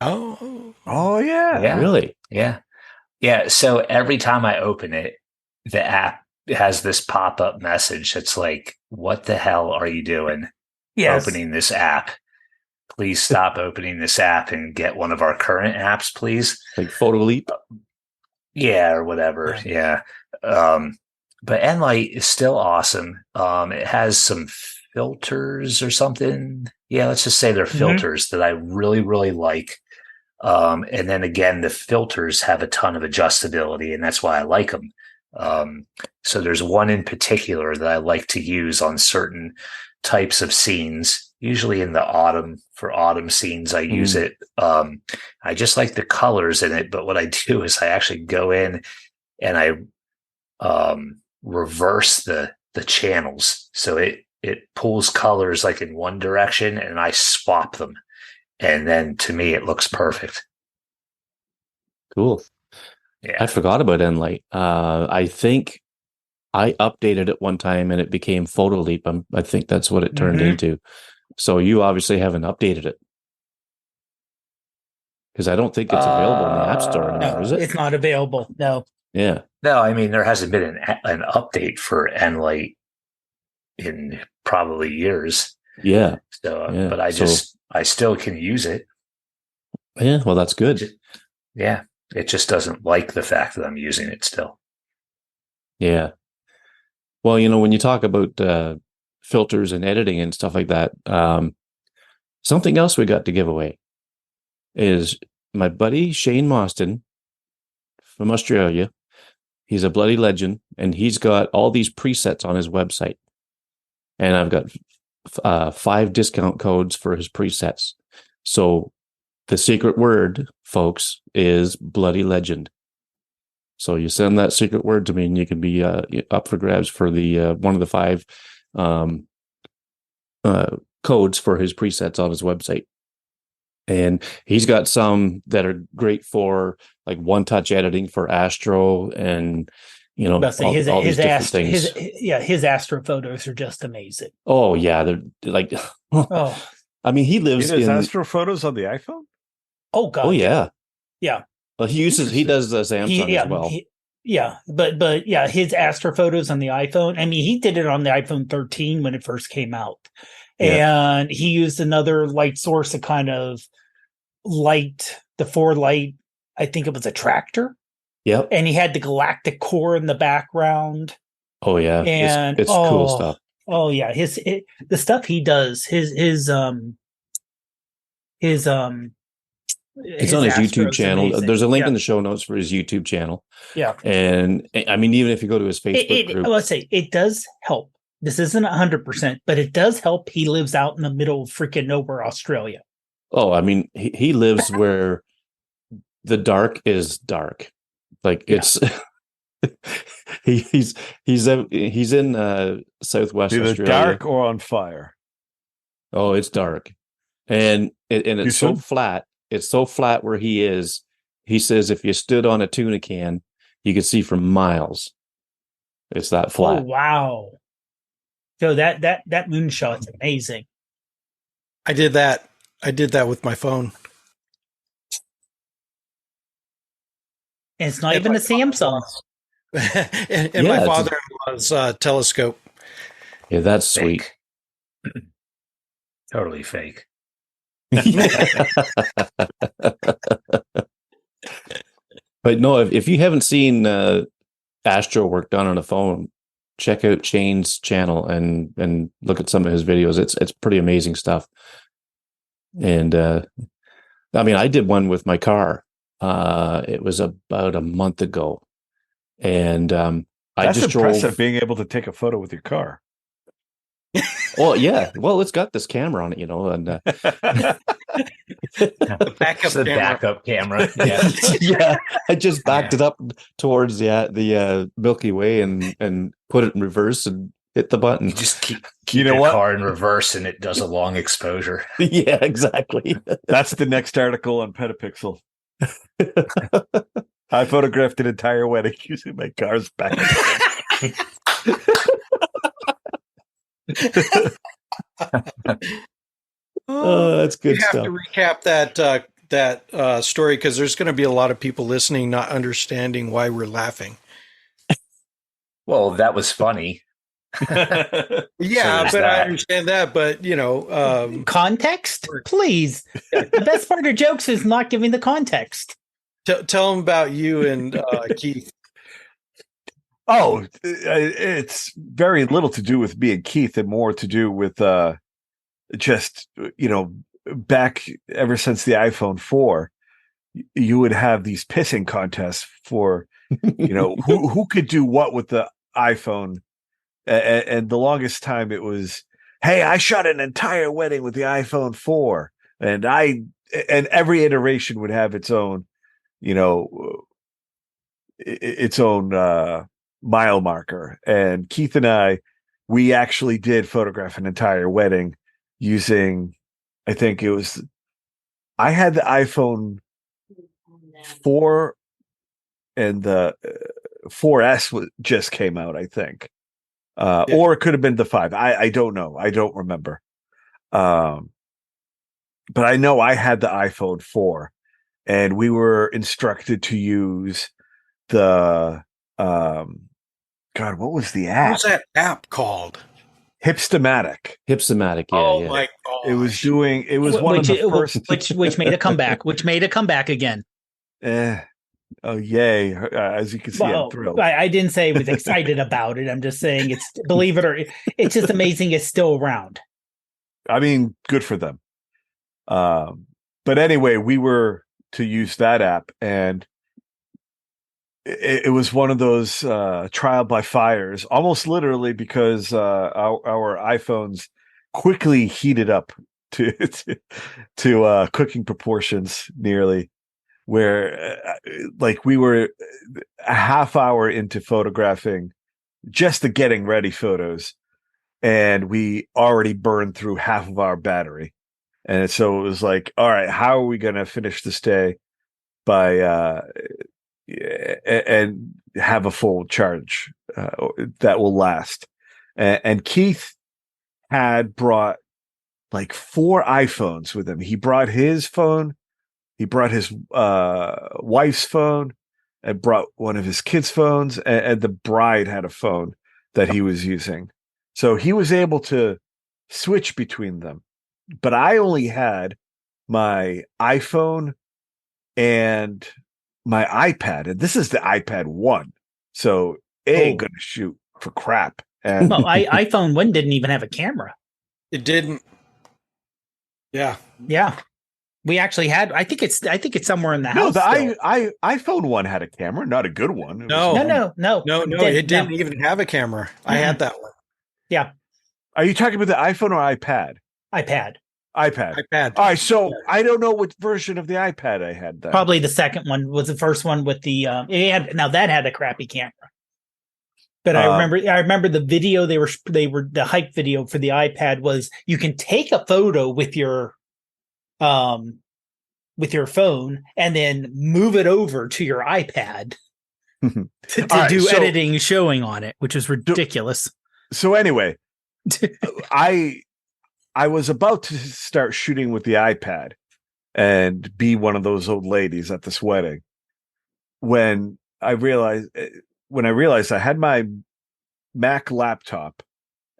Oh, Yeah. Yeah. Really? Yeah. Yeah. So every time I open it, the app has this pop-up message that's like, what the hell are you doing opening this app? Please stop opening this app and get one of our current apps, please. Like Photo Leap? Yeah, or whatever. Yeah. But Enlight is still awesome. It has some filters or something. Yeah, let's just say they're filters that I really, really like. And then again, the filters have a ton of adjustability, and that's why I like them. So there's one in particular that I like to use on certain types of scenes, usually in the autumn. For autumn scenes, I use it. I just like the colors in it, but what I do is I actually go in and I reverse the channels. So it pulls colors like in one direction and I swap them. And then to me, it looks perfect. Cool. Yeah. I forgot about Enlight. I think I updated it one time and it became Photo Leap. I think that's what it turned into. So you obviously haven't updated it, because I don't think it's available in the App Store anymore, No, is it? it's not available. No. Yeah. No, I mean, there hasn't been an update for Enlight in probably years. Yeah. So, Yeah. but I still can use it. Yeah. Well, that's good. Yeah. It just doesn't like the fact that I'm using it still. Yeah. Well, when you talk about filters and editing and stuff like that, something else we got to give away is my buddy Shane Mostyn from Australia. He's a bloody legend, and he's got all these presets on his website. And I've got 5 discount codes for his presets. So the secret word, folks, is bloody legend. So you send that secret word to me, and you can be up for grabs for the one of the 5 codes for his presets on his website. And he's got some that are great for like one-touch editing for Astro, and But say all these different things. his Astro photos are just amazing. Oh yeah, they're like. Oh, I mean, he It lives is in. Astro photos on the iPhone. oh God, Oh yeah. yeah. Well, he does Samsung as well. But yeah, his Astro photos on the iPhone. I mean, he did it on the iPhone 13 when it first came out, and he used another light source to kind of light the forelight. I think it was a tractor. Yep. And he had the galactic core in the background. Oh yeah, And it's cool stuff. Oh yeah, the stuff he does, It's on his YouTube channel. amazing. There's a link in the show notes for his YouTube channel. Yeah. And I mean, even if you go to his Facebook group, let's say it does help. This isn't 100%, but it does help. He lives out in the middle of freaking nowhere, Australia. Oh, I mean, he lives where the dark is dark. Like it's he's in Southwest Either Australia. dark or on fire. Oh, it's dark, and it's so flat. It's so flat where he is. He says if you stood on a tuna can, you could see for miles. It's that flat. Oh wow! So that moonshot's amazing. I did that with my phone. And it's not even a Samsung. and my father-in-law's telescope. Yeah, that's sweet. Totally fake. But no, if you haven't seen Astro work done on a phone, check out Shane's channel and look at some of his videos. It's pretty amazing stuff. And I mean, I did one with my car. It was about a month ago, and I just impressive being able to take a photo with your car. Well, yeah. Well, it's got this camera on it, and the backup camera. Yeah, yeah. I just backed it up towards the Milky Way and put it in reverse and hit the button. You just keep your car in reverse, and it does a long exposure. Yeah, exactly. That's the next article on Petapixel. I photographed an entire wedding using my car's back. That's good stuff. You have to recap that story because there's going to be a lot of people listening not understanding why we're laughing. Well, that was funny. Yeah, but I understand that. But context, please. The best part of jokes is not giving the context. Tell them about you and Keith. Oh, it's very little to do with me and Keith, and more to do with just back ever since the iPhone 4, you would have these pissing contests for who could do what with the iPhone. And the longest time it was, hey, I shot an entire wedding with the iPhone 4, and every iteration would have its own, mile marker. And Keith and we actually did photograph an entire wedding using, I think it was, I had the iPhone 4 and the 4S just came out, I think. Or it could have been the 5. I don't know. I don't remember. But I know I had the iPhone 4, and we were instructed to use the God, what was the app? What's that app called? Hipstamatic. Yeah. Oh yeah. my god! It was one of the first, which made a comeback. Which made a comeback again. Oh yay! As you can see, I'm thrilled. I didn't say I was excited about it. I'm just saying it's, believe it or it's just amazing it's still around. I mean, good for them. But anyway, we were to use that app, and it was one of those trial by fires, almost literally, because our iPhones quickly heated up to cooking proportions, nearly, where like we were a half hour into photographing just the getting ready photos, and we already burned through half of our battery. And so it was like, all right, how are we going to finish this day by and have a full charge that will last? And Keith had brought like 4 iPhones with him. He brought his phone, he brought his wife's phone, and brought one of his kids' phones, and the bride had a phone that he was using. So he was able to switch between them. But I only had my iPhone and my iPad, and this is the iPad 1. So it ain't gonna shoot for crap. And Well, iPhone 1 didn't even have a camera. It didn't. Yeah. Yeah. We actually had. I think it's somewhere in the no, house. the still. iPhone 1 had a camera, not a good one. It No. was- No. It didn't even have a camera. I had that one. Yeah. Are you talking about the iPhone or iPad? iPad. iPad. All right, so I don't know what version of the iPad I had then. Probably the second one was the first one with the. Now that had a crappy camera. But I remember the video they were the hype video for the iPad was you can take a photo with your phone and then move it over to your iPad to do editing showing on it, which is ridiculous. So anyway, I was about to start shooting with the iPad and be one of those old ladies at this wedding when I realized I had my Mac laptop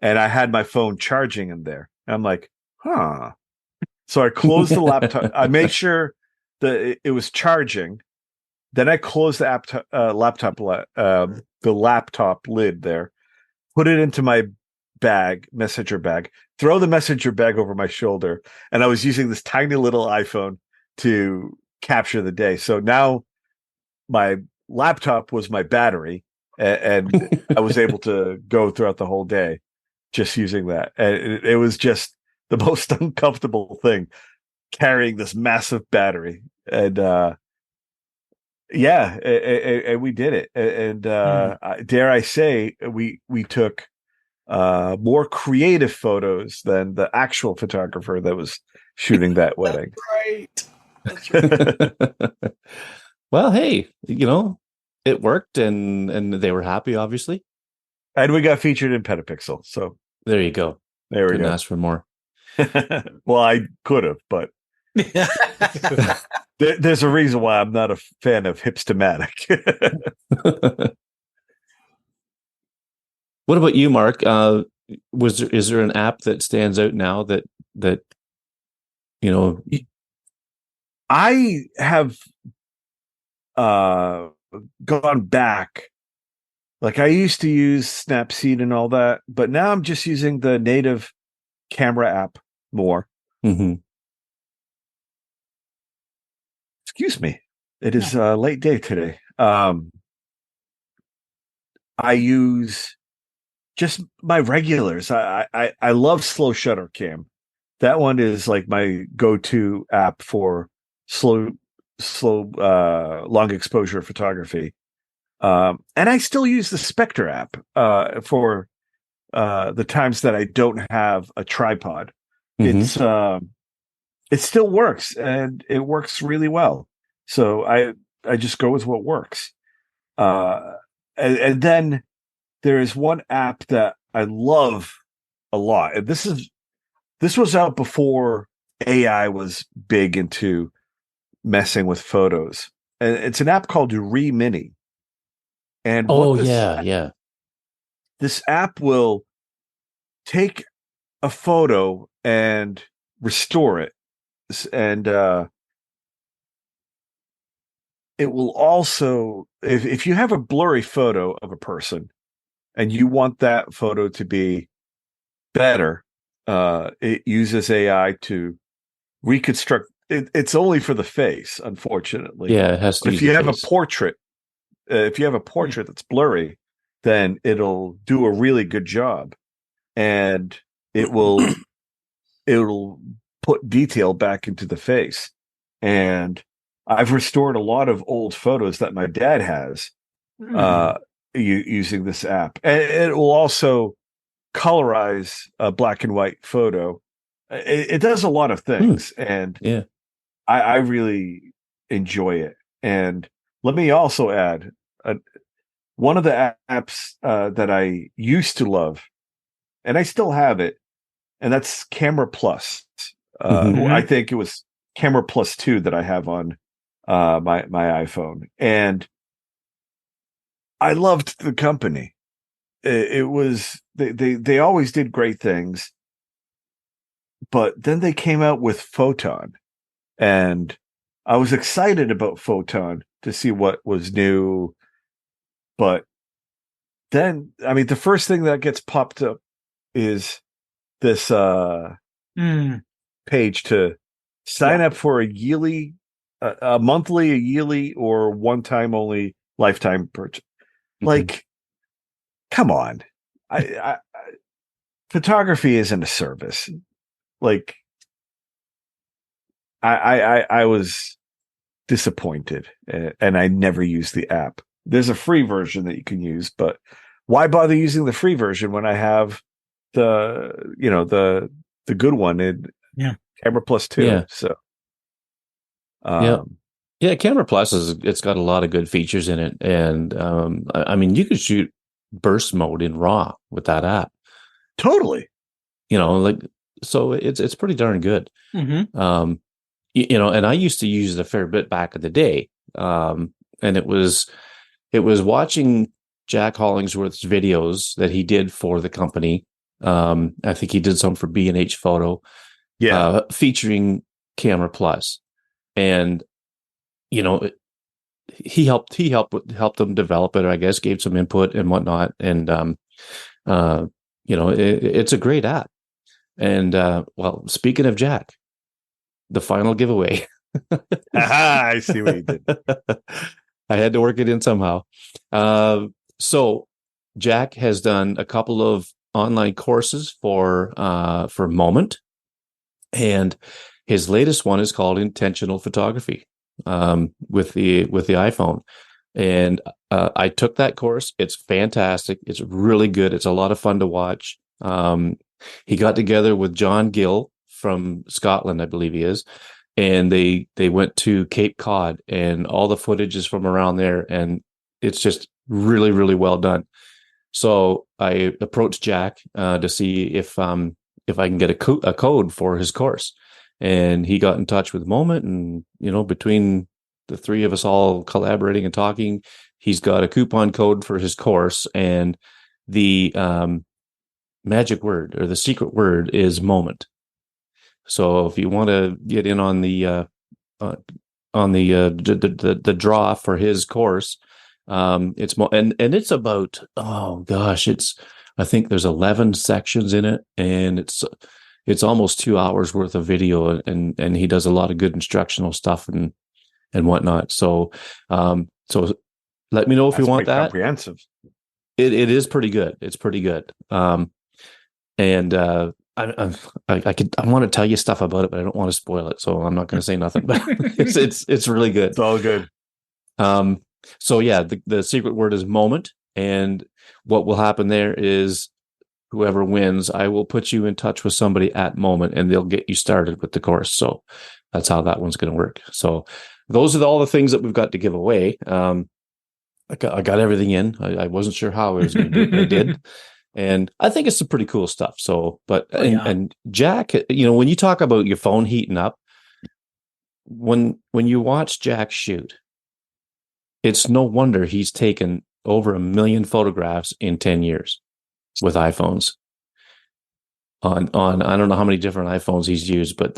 and I had my phone charging in there. And I'm like, huh. So I closed the laptop. I made sure that it was charging. Then I closed the laptop lid there, put it into my messenger bag, throw the messenger bag over my shoulder. And I was using this tiny little iPhone to capture the day. So now my laptop was my battery, and I was able to go throughout the whole day just using that. And it was just the most uncomfortable thing, carrying this massive battery. And and we did it. And dare I say, we took more creative photos than the actual photographer that was shooting that wedding. That's right. Well, hey, it worked, and they were happy, obviously. And we got featured in Petapixel. So there you go. There we Couldn't go. ask for more. Well, I could have, but there's a reason why I'm not a fan of Hipstamatic. What about you, Mark? Is there an app that stands out now that I have gone back. Like I used to use Snapseed and all that, but now I'm just using the native camera app more. Mm-hmm. Excuse me. It is a late day today. I use just my regulars. I love Slow Shutter Cam. That one is like my go-to app for slow long exposure photography. And I still use the Spectre app for the times that I don't have a tripod. Mm-hmm. It still works, and it works really well. So I just go with what works. And then there is one app that I love a lot. And this was out before AI was big into messing with photos. And it's an app called Remini. And this app will take a photo and restore it. And it will also, if you have a blurry photo of a person and you want that photo to be better, it uses AI to reconstruct. It's only for the face, unfortunately. Yeah, it has to. If you have a portrait, that's blurry, then it'll do a really good job, and it'll put detail back into the face. And I've restored a lot of old photos that my dad has using this app, and it will also colorize a black and white photo It does a lot of things, and Yeah. I really enjoy it. And let me also add, one of the apps that I used to love, and I still have it, and that's Camera Plus. Mhm. I think it was Camera Plus 2 that I have on my iPhone, and I loved the company. It was they always did great things, but then they came out with Photon, and I was excited about Photon to see what was new. But then, I mean, the first thing that gets popped up is this page to sign up for a yearly, a monthly, a yearly, or one time only lifetime purchase. Like, come on. I photography isn't a service. Like, I was disappointed, and I never used the app. There's a free version that you can use, but why bother using the free version when I have the good one in Yeah. Camera Plus 2? Yeah. So, Yeah. Yeah, Camera Plus it's got a lot of good features in it, and I mean, you could shoot burst mode in RAW with that app. totally. Like, so it's pretty darn good. Mm-hmm. And I used to use it a fair bit back in the day, and it was watching Jack Hollingsworth's videos that he did for the company. I think he did some for B&H Photo, featuring Camera Plus, and he helped them develop it, I guess, gave some input and whatnot, and it's a great app. And well, speaking of Jack, the final giveaway. I see what you did. I had to work it in somehow. So Jack has done a couple of online courses for Moment, and his latest one is called Intentional Photography, with the iPhone. And I took that course. It's fantastic. It's really good. It's a lot of fun to watch. He got together with John Gill from Scotland, I believe he is, and they went to Cape Cod, and all the footage is from around there, and it's just really, really well done. So I approached Jack to see if I can get a code for his course, and he got in touch with Moment, and between the three of us all collaborating and talking, he's got a coupon code for his course, and the magic word, or the secret word, is Moment. So if you want to get in on the draw for his course, it's and it's about, oh gosh, I think there's 11 sections in it, and it's almost 2 hours worth of video, and he does a lot of good instructional stuff and whatnot. So so let me know if you want that. Comprehensive. It is pretty good. It's pretty good. And I want to tell you stuff about it, but I don't want to spoil it, so I'm not going to say nothing. But it's really good. It's all good. So yeah, the secret word is Moment, and what will happen there is whoever wins, I will put you in touch with somebody at Moment, and they'll get you started with the course. So that's how that one's going to work. So those are all the things that we've got to give away. I got everything in. I wasn't sure how I was going to do it, but I did. And I think it's some pretty cool stuff. So, but and Jack, when you talk about your phone heating up, when you watch Jack shoot, it's no wonder he's taken over 1 million photographs in 10 years with iPhones. On I don't know how many different iPhones he's used, but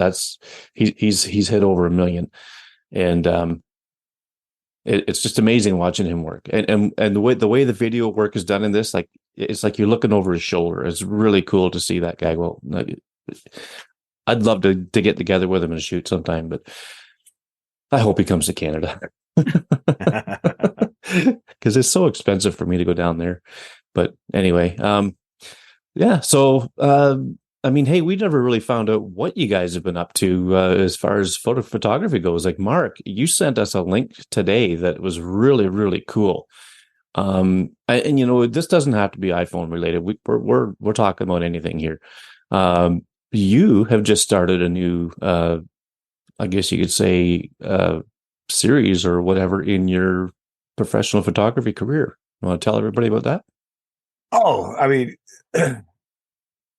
he's hit over 1 million, and it's just amazing watching him work, and the way the video work is done in this, like, it's like you're looking over his shoulder. It's really cool to see that guy. Well, I'd love to get together with him and shoot sometime, but I hope he comes to Canada, because it's so expensive for me to go down there. But anyway, yeah. So I mean, hey, we never really found out what you guys have been up to as far as photography goes. Like, Mark, you sent us a link today that was really, really cool. And this doesn't have to be iPhone related. We're talking about anything here. you have just started a new, I guess you could say, series or whatever in your professional photography career. You want to tell everybody about that? Oh, I mean,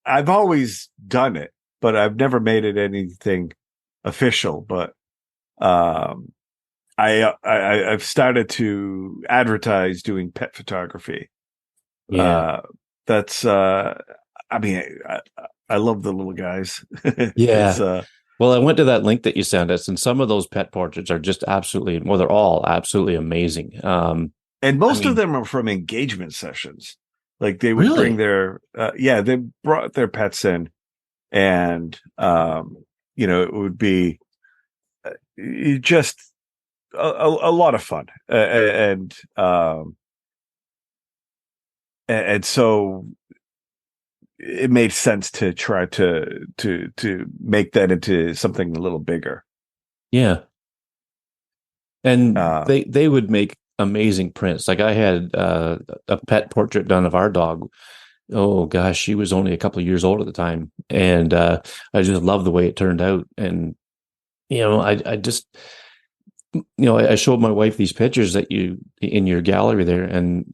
I've always done it, but I've never made it anything official. But um, I've started to advertise doing pet photography. Yeah. That's I mean, I love the little guys. It's Yeah. Well, I went to that link that you sent us, and some of those pet portraits are just absolutely, well, they're all absolutely amazing. and I most of mean, them are from engagement sessions. Like they would bring really? their they brought their pets in, and it would be just a lot of fun, and so it made sense to try to make that into something a little bigger. Yeah. And Uh, they would make amazing prints. Like I had a pet portrait done of our dog. Oh gosh, she was only a couple of years old at the time, and I just love the way it turned out. And I just I showed my wife these pictures that you in your gallery there, and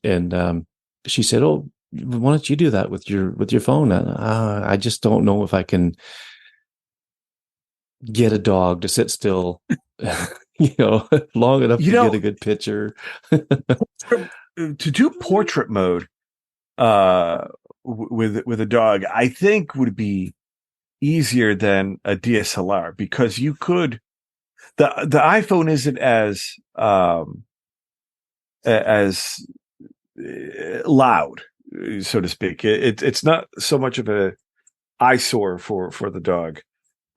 she said, "Oh, why don't you do that with your phone?" And, I just don't know if I can get a dog to sit still, long enough you to get know, a good picture. to do portrait mode with a dog, I think would be easier than a DSLR because you could the iPhone isn't as loud, so to speak. It's not so much of a eyesore for the dog.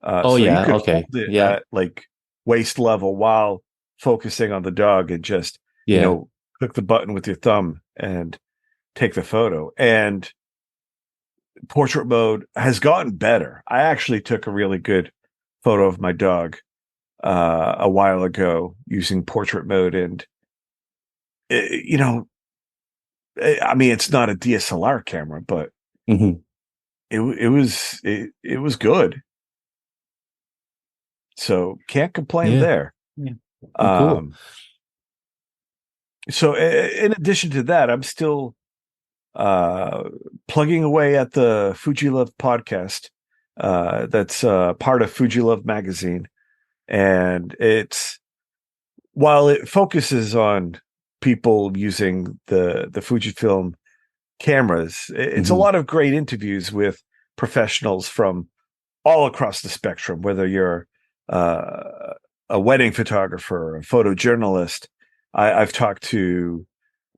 Oh So you yeah, could okay, hold it yeah, at like waist level while focusing on the dog and just, yeah, click the button with your thumb and take the photo. And portrait mode has gotten better. I actually took a really good photo of my dog a while ago using portrait mode. And, you know, I mean, it's not a DSLR camera, but hmm it was good. So can't complain yeah. there. Yeah. Oh, cool. Um, so in addition to that, I'm still uh, plugging away at the Fuji Love podcast. That's part of Fuji Love magazine, and while it focuses on people using the Fujifilm cameras, it's a Hmm. lot of great interviews with professionals from all across the spectrum. Whether you're uh, a wedding photographer, a photojournalist, I've talked to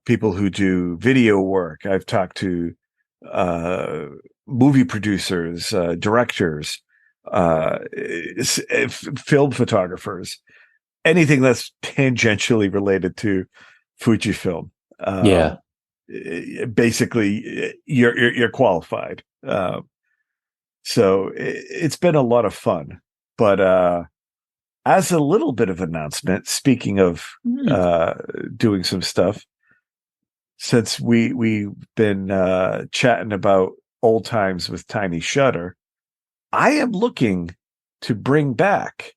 people who do video work. I've talked to uh, movie producers, directors, film photographers, anything that's tangentially related to Fujifilm. Yeah, Basically, you're qualified. So it's been a lot of fun. But as a little bit of announcement, speaking of Hmm. doing some stuff, since we've been chatting about old times with Tiny Shutter, I am looking to bring back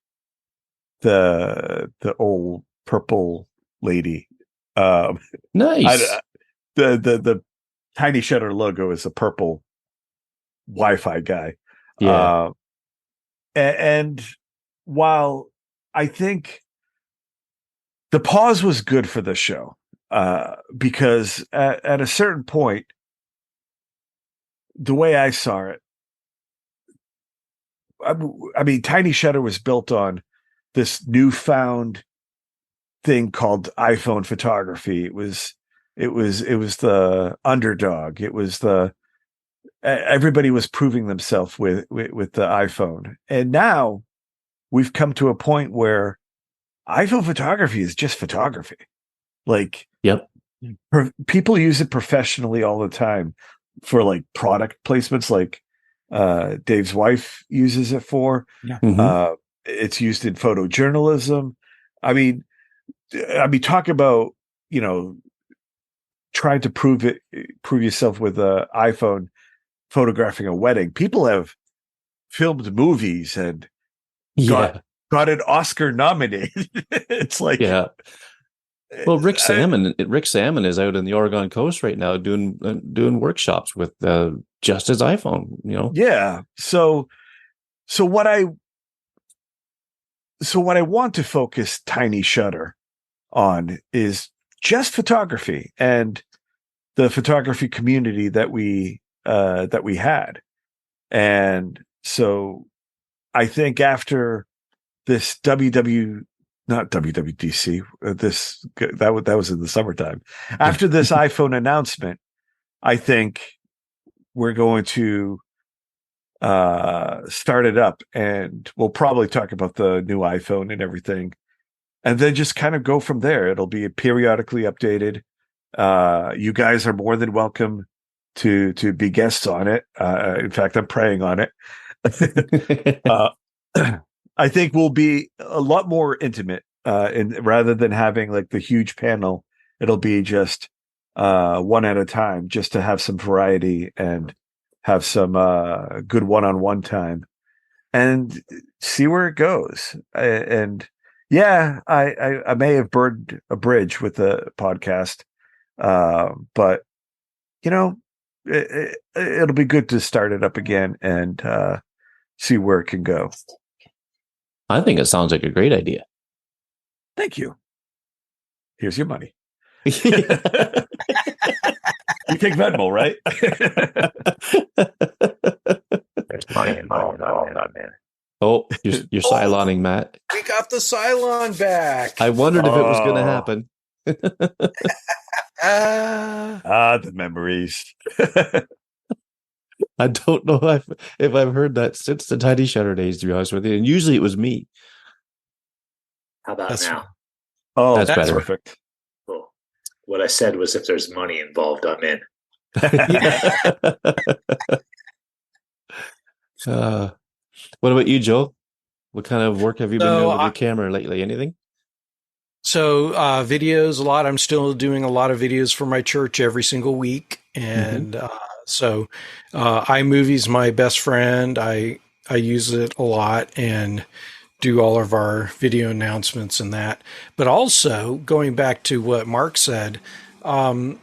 the old purple lady. Um, nice. I, the Tiny Shutter logo is a purple Wi-Fi guy, Yeah, uh, and while I think the pause was good for the show, because at a certain point, the way I saw it, I mean, Tiny Shutter was built on this newfound thing called iPhone photography. It was the underdog. It was everybody was proving themselves with the iPhone, and now we've come to a point where iPhone photography is just photography. Like yep, people use it professionally all the time for like product placements, like Dave's wife uses it for. Yeah. hmm Uh, it's used in photojournalism. I mean, talk about you know trying to prove yourself with an iPhone photographing a wedding. People have filmed movies and Yeah. got an Oscar nominated. It's like, Yeah. Well, Rick Salmon is out in the Oregon coast right now doing workshops with just his iPhone, yeah. So what I want to focus Tiny Shutter on is just photography and the photography community that we had. And so I think after this not WWDC, that was in the summertime. After this iPhone announcement, I think we're going to start it up, and we'll probably talk about the new iPhone and everything, and then just kind of go from there. It'll be periodically updated. You guys are more than welcome to be guests on it. In fact, I'm praying on it. I think we'll be a lot more intimate, and rather than having like the huge panel, it'll be just one at a time, just to have some variety and have some good one-on-one time and see where it goes. And yeah, I may have burned a bridge with the podcast, but it'll be good to start it up again and see where it can go. I think it sounds like a great idea. Thank you. Here's your money. You take Venmo, right? There's money involved, man. Oh, you're Cyloning, Matt. We got the Cylon back. I wondered if it was going to happen. The memories. I don't know if I've heard that since the Tiny Shutter days, to be honest with you. And usually it was me. How about now? Oh, that's better. Perfect. Cool. What I said was, if there's money involved, I'm in. What about you, Joe? What kind of work have you been doing with your camera lately? Anything? So videos, a lot. I'm still doing a lot of videos for my church every single week. And so iMovie's my best friend. I use it a lot and do all of our video announcements and that. But also, going back to what Mark said, the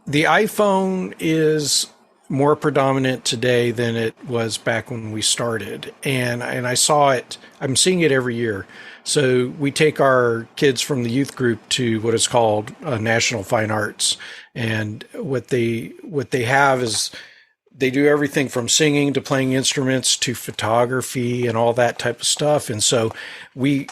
iPhone is more predominant today than it was back when we started. And I saw it, I'm seeing it every year. So we take our kids from the youth group to what is called National Fine Arts. And what they have is they do everything from singing to playing instruments to photography and all that type of stuff. And so they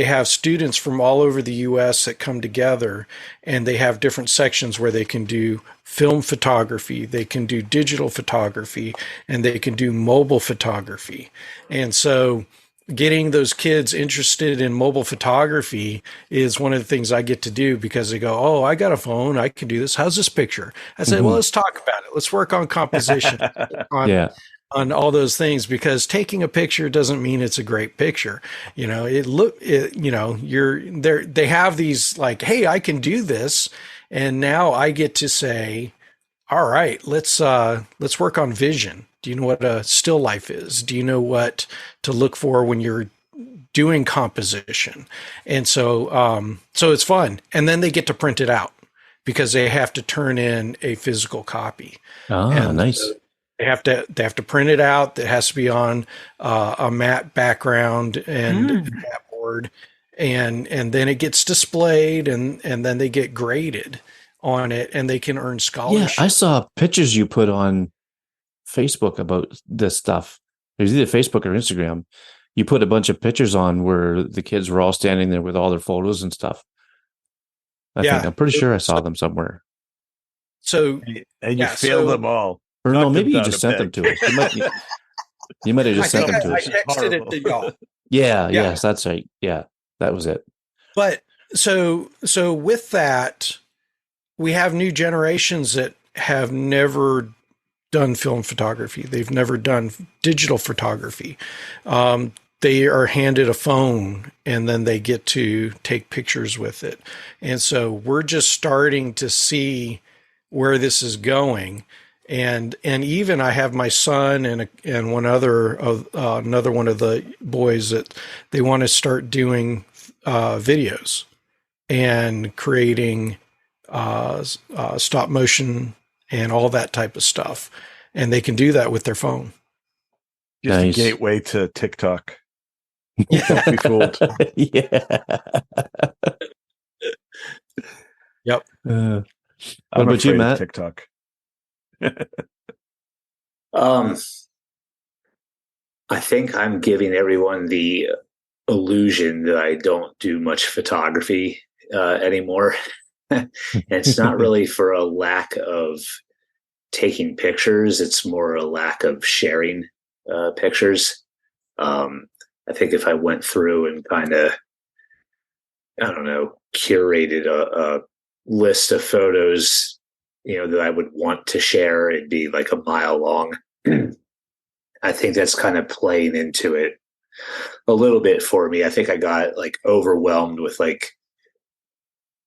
have students from all over the U.S. that come together, and they have different sections where they can do film photography, they can do digital photography, and they can do mobile photography. And so getting those kids interested in mobile photography is one of the things I get to do, because they go, oh, I got a phone, I can do this. How's this picture? I said, well, let's talk about it. Let's work on composition, on all those things, because taking a picture doesn't mean it's a great picture. They have these like, hey, I can do this. And now I get to say, all right, let's work on vision. Do you know what a still life is? Do you know what to look for when you're doing composition? And so it's fun. And then they get to print it out, because they have to turn in a physical copy. Nice. They have to print it out. It has to be on a matte background and a matte board, and then it gets displayed, and then they get graded on it, and they can earn scholarship. Yeah, I saw pictures you put on Facebook about this stuff. It was either Facebook or Instagram. You put a bunch of pictures on where the kids were all standing there with all their photos and stuff. I'm pretty sure I saw them somewhere. So and you failed them all. Or no, maybe you just sent them to us. You might have just sent them to us. I texted it to y'all. Yes, that's right. Yeah, that was it. But so with that, we have new generations that have never done film photography. They've never done digital photography. They are handed a phone, and then they get to take pictures with it. And so we're just starting to see where this is going. and even I have my son and one other of another one of the boys that they want to start doing videos and creating stop motion and all that type of stuff, and they can do that with their phone. Just Nice. a gateway to TikTok. Don't be fooled. Yeah. Yep. What I'm about you, afraid of Matt? TikTok. I think I'm giving everyone the illusion that I don't do much photography anymore. And it's not really for a lack of taking pictures. It's more a lack of sharing pictures. I think if I went through and kind of, I don't know, curated a list of photos, that I would want to share, it'd be like a mile long. I think that's kind of playing into it a little bit for me. I think I got like overwhelmed with like,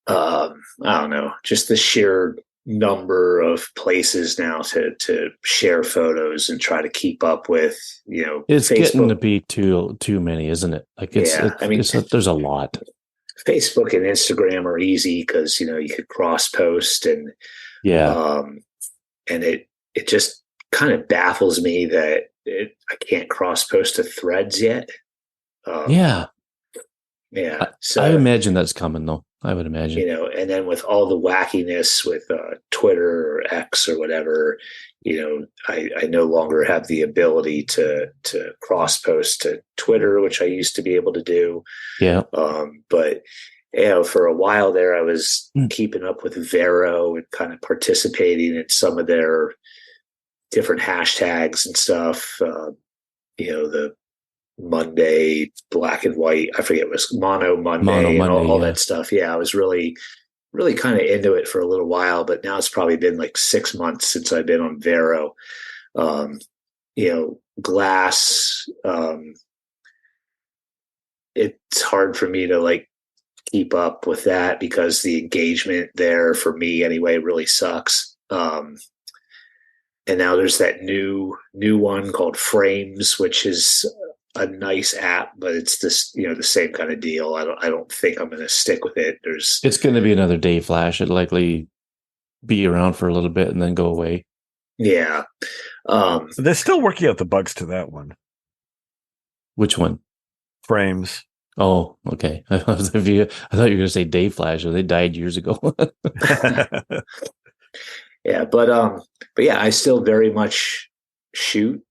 I don't know, just the sheer number of places now to share photos and try to keep up with, It's Facebook. getting to be too many, isn't it? Like there's a lot. Facebook and Instagram are easy because you could cross post and and it just kind of baffles me that I can't cross post to Threads yet. Yeah. So I imagine that's coming though. I would imagine. And then with all the wackiness with Twitter or X or whatever, I no longer have the ability to cross post to Twitter, which I used to be able to do. Yeah. But for a while there, I was keeping up with Vero and kind of participating in some of their different hashtags and stuff. The Monday black and white, I forget, it was Mono Monday and all that stuff. Yeah, I was really, really kind of into it for a little while, but now it's probably been like 6 months since I've been on Vero. Glass, it's hard for me to like keep up with that because the engagement there for me anyway really sucks. And now there's that new one called Frames, which is a nice app, but it's this, the same kind of deal. I don't think I'm going to stick with it. It's going to be another day flash. It'll likely be around for a little bit and then go away. Yeah. They're still working out the bugs to that one. Which one? Frames. Oh, okay. I thought you were going to say day flash. They died years ago. Yeah, but yeah, I still very much shoot.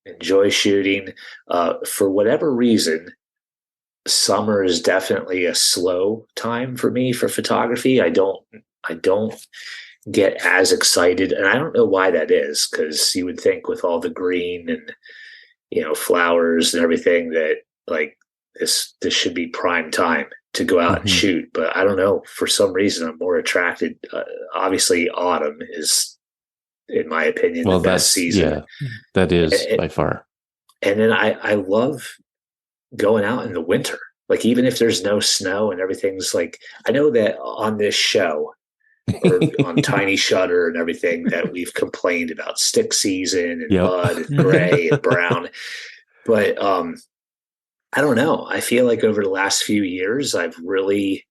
Enjoy shooting. For whatever reason, summer is definitely a slow time for me for photography. I don't get as excited, and I don't know why that is, because you would think with all the green and flowers and everything that like this should be prime time to go out and shoot. But I don't know, for some reason I'm more attracted. Obviously autumn is, in my opinion, the best season. Yeah, that is by far. And then I love going out in the winter. Like even if there's no snow and everything's like, I know that on this show or on Tiny Shutter and everything that we've complained about stick season and mud and gray and brown. But I don't know. I feel like over the last few years, I've really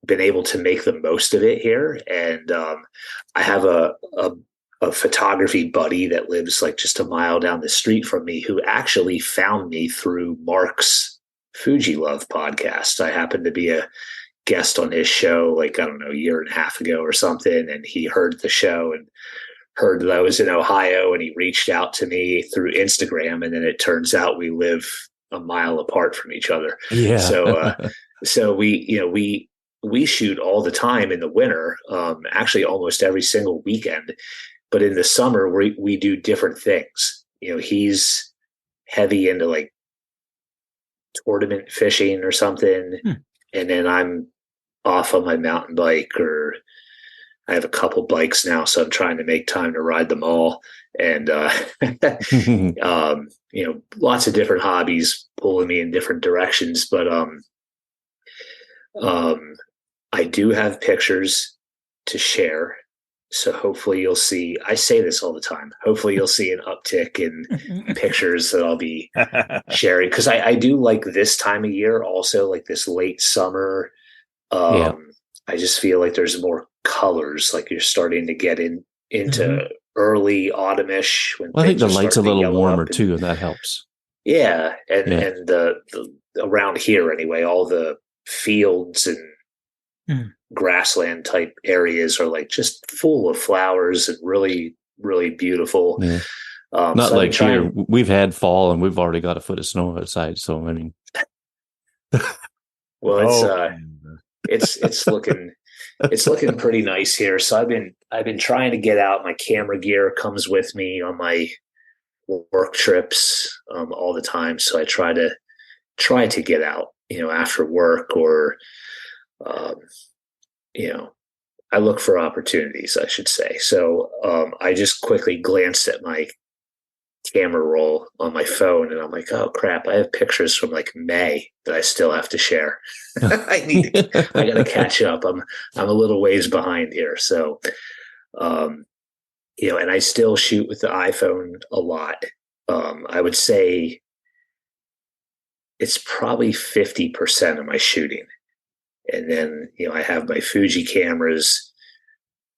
been able to make the most of it here. And I have a photography buddy that lives like just a mile down the street from me who actually found me through Mark's Fuji Love podcast. I happened to be a guest on his show, like, I don't know, a year and a half ago or something. And he heard the show and heard that I was in Ohio, and he reached out to me through Instagram. And then it turns out we live a mile apart from each other. Yeah. So we shoot all the time in the winter, actually almost every single weekend. But in the summer, we do different things. He's heavy into like tournament fishing or something. And then I'm off on my mountain bike, or I have a couple bikes now, so I'm trying to make time to ride them all. And, lots of different hobbies pulling me in different directions. But I do have pictures to share. So hopefully you'll see, I say this all the time, hopefully you'll see an uptick in pictures that I'll be sharing. Cause I do like this time of year also, like this late summer. Yeah. I just feel like there's more colors, like you're starting to get into Mhm. early autumnish when Well, I think things the are light's a starting to little yellow warmer up. And, too, and that helps. yeah. And, Yeah. and the around here anyway, all the fields and Mm. grassland type areas are like just full of flowers and really, really beautiful. Yeah. So Not I've been like here. trying. We've had fall and we've already got a foot of snow outside. So, I mean, Well, Okay. it's looking pretty nice here. So I've been trying to get out. My camera gear comes with me on my work trips all the time. So I try to get out, after work or um, you know, I look for opportunities, I should say. So I just quickly glanced at my camera roll on my phone and I'm like, oh crap, I have pictures from like May that I still have to share. I got to catch up. I'm a little ways behind here. So, um, and I still shoot with the iPhone a lot. I would say it's probably 50% of my shooting. And then, I have my Fuji cameras.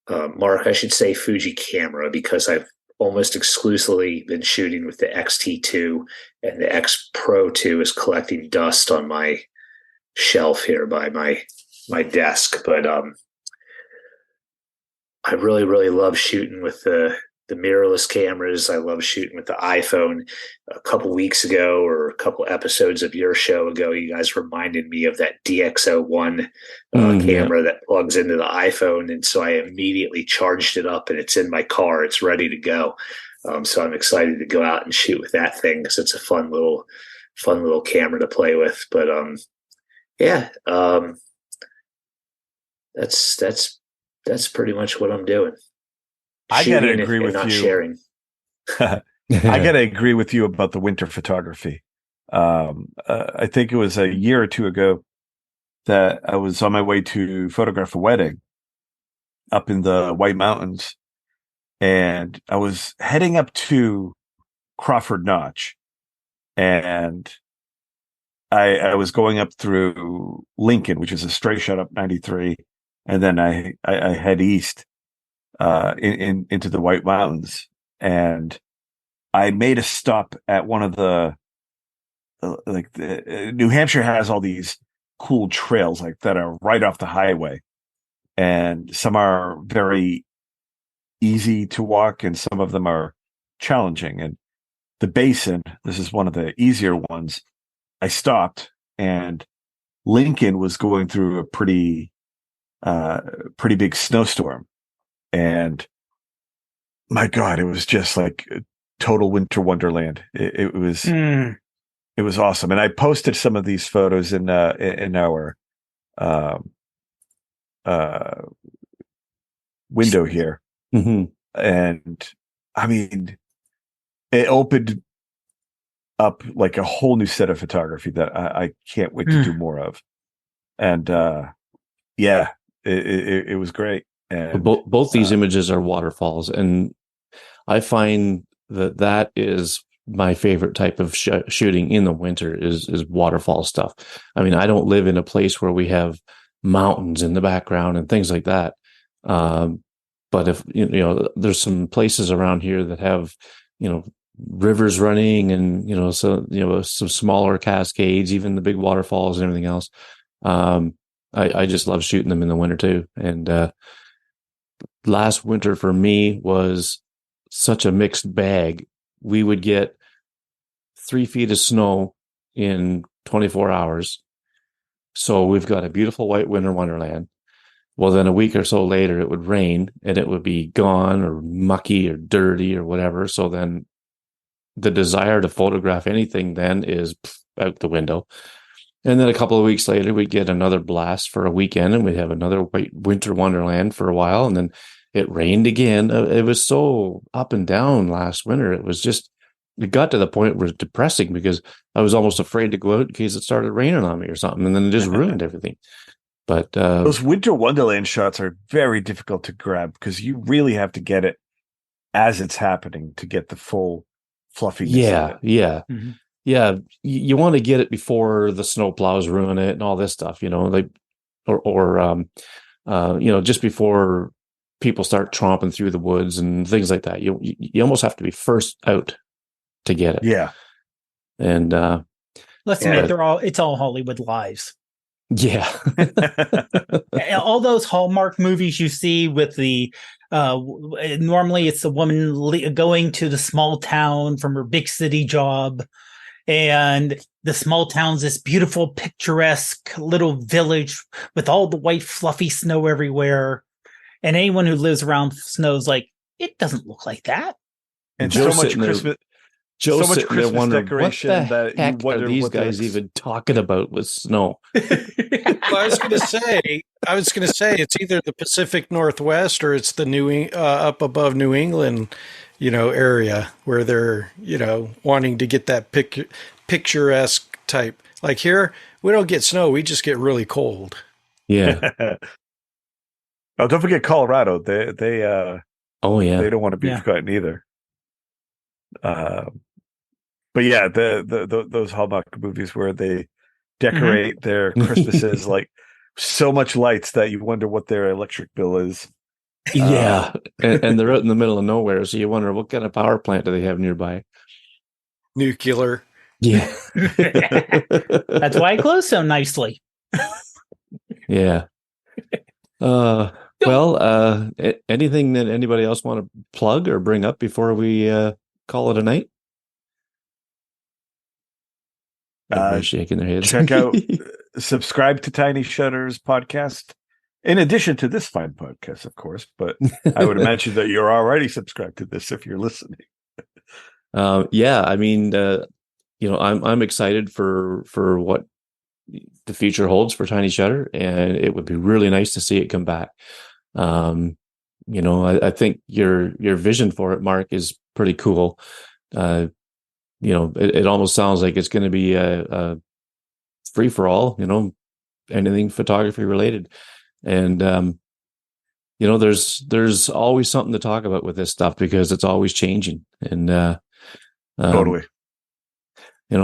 Mark, I should say Fuji camera because I've almost exclusively been shooting with the X-T2 and the X Pro 2 is collecting dust on my shelf here by my desk. But I really, really love shooting with the mirrorless cameras. I love shooting with the iPhone. A couple weeks ago or a couple episodes of your show ago, you guys reminded me of that DxO1 Yeah. camera that plugs into the iPhone. And so I immediately charged it up and it's in my car. It's ready to go. So I'm excited to go out and shoot with that thing because it's a fun little camera to play with. But yeah, that's pretty much what I'm doing. I gotta Shooting agree and with not you. sharing. I gotta agree with you about the winter photography. I think it was a year or two ago that I was on my way to photograph a wedding up in the White Mountains, and I was heading up to Crawford Notch, and I was going up through Lincoln, which is a straight shot up 93, and then I head east into the White Mountains, and I made a stop at one of the New Hampshire has all these cool trails like that are right off the highway, and some are very easy to walk, and some of them are challenging. And the basin, this is one of the easier ones. I stopped, and Lincoln was going through a pretty big snowstorm, and my God, it was just like a total winter wonderland. It was it was awesome, and I posted some of these photos in our um, uh, window here, Mhm. and I mean, it opened up like a whole new set of photography that I can't wait to do more of, and yeah, it was great. But And both these images are waterfalls, and I find that is my favorite type of shooting in the winter is waterfall stuff. I mean, I don't live in a place where we have mountains in the background and things like that. Um, but if there's some places around here that have rivers running and some smaller cascades, even the big waterfalls and everything else. I just love shooting them in the winter too. And last winter for me was such a mixed bag. We would get 3 feet of snow in 24 hours. So we've got a beautiful white winter wonderland. Well, then a week or so later, it would rain and it would be gone or mucky or dirty or whatever. So then the desire to photograph anything then is out the window. And then a couple of weeks later, we'd get another blast for a weekend and we'd have another white winter wonderland for a while. And then it rained again. It was so up and down last winter. It got to the point where it was depressing because I was almost afraid to go out in case it started raining on me or something. And then it just ruined everything. But those Winter Wonderland shots are very difficult to grab because you really have to get it as it's happening to get the full fluffiness of it. Yeah. Mm-hmm. Yeah, you want to get it before the snow plows ruin it and all this stuff, like, just before people start tromping through the woods and things like that. You almost have to be first out to get it. Yeah. And let's admit, it's all Hollywood lies. Yeah. All those Hallmark movies you see with the normally it's the woman going to the small town from her big city job, and the small town's this beautiful, picturesque little village with all the white, fluffy snow everywhere. And anyone who lives around snow's like, it doesn't look like that. And Joe's so much sitting there- Christmas, Joe's so much sitting there Christmas wondering, decoration what the that you heck wonder are these what guys even talking about with snow? Well, I was going to say, it's either the Pacific Northwest or it's the up above New England, area where they're, wanting to get that picturesque type. Like here, we don't get snow; we just get really cold. Yeah. Oh, don't forget Colorado. They Oh yeah. they don't want to be forgotten either. But yeah, those Hallmark movies where they decorate their Christmases like so much lights that you wonder what their electric bill is. Yeah, and they're out in the middle of nowhere, so you wonder what kind of power plant do they have nearby. Nuclear. Yeah. That's why it glows so nicely. Yeah. Anything that anybody else want to plug or bring up before we call it a night? Everybody's shaking their heads. Check out, subscribe to Tiny Shutter's podcast. In addition to this fine podcast, of course, but I would imagine that you're already subscribed to this if you're listening. Yeah, I mean, I'm excited for what the future holds for Tiny Shutter, and it would be really nice to see it come back. I think your vision for it, Mark, is pretty cool. It almost sounds like it's going to be a free for all, anything photography related. And, there's always something to talk about with this stuff because it's always changing. And, Totally.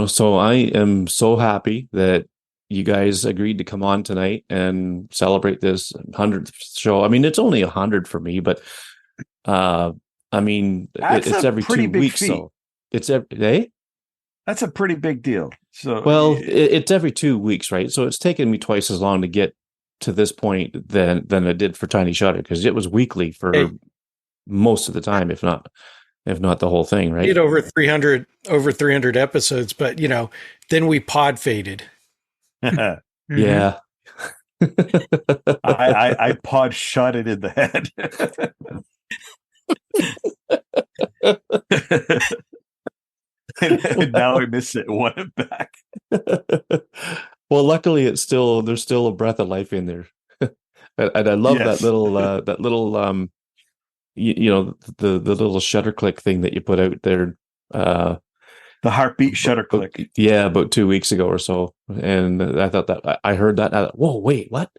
So I am so happy that you guys agreed to come on tonight and celebrate this 100th show. I mean, it's only 100 for me, but, it's every 2 weeks. Feat. So it's every day. That's a pretty big deal. So, well, it's every 2 weeks, right? So it's taken me twice as long to get to this point than it did for Tiny Shutter because it was weekly for most of the time, if not the whole thing, right? We did over 300 episodes, but then we pod faded. Yeah. I pod shot it in the head. and now I miss it. Want it back. Well, luckily there's still a breath of life in there. And I love that little the little shutter click thing that you put out there. The heartbeat shutter click. Yeah, about 2 weeks ago or so. And I thought that I heard that. I thought, whoa, wait, what?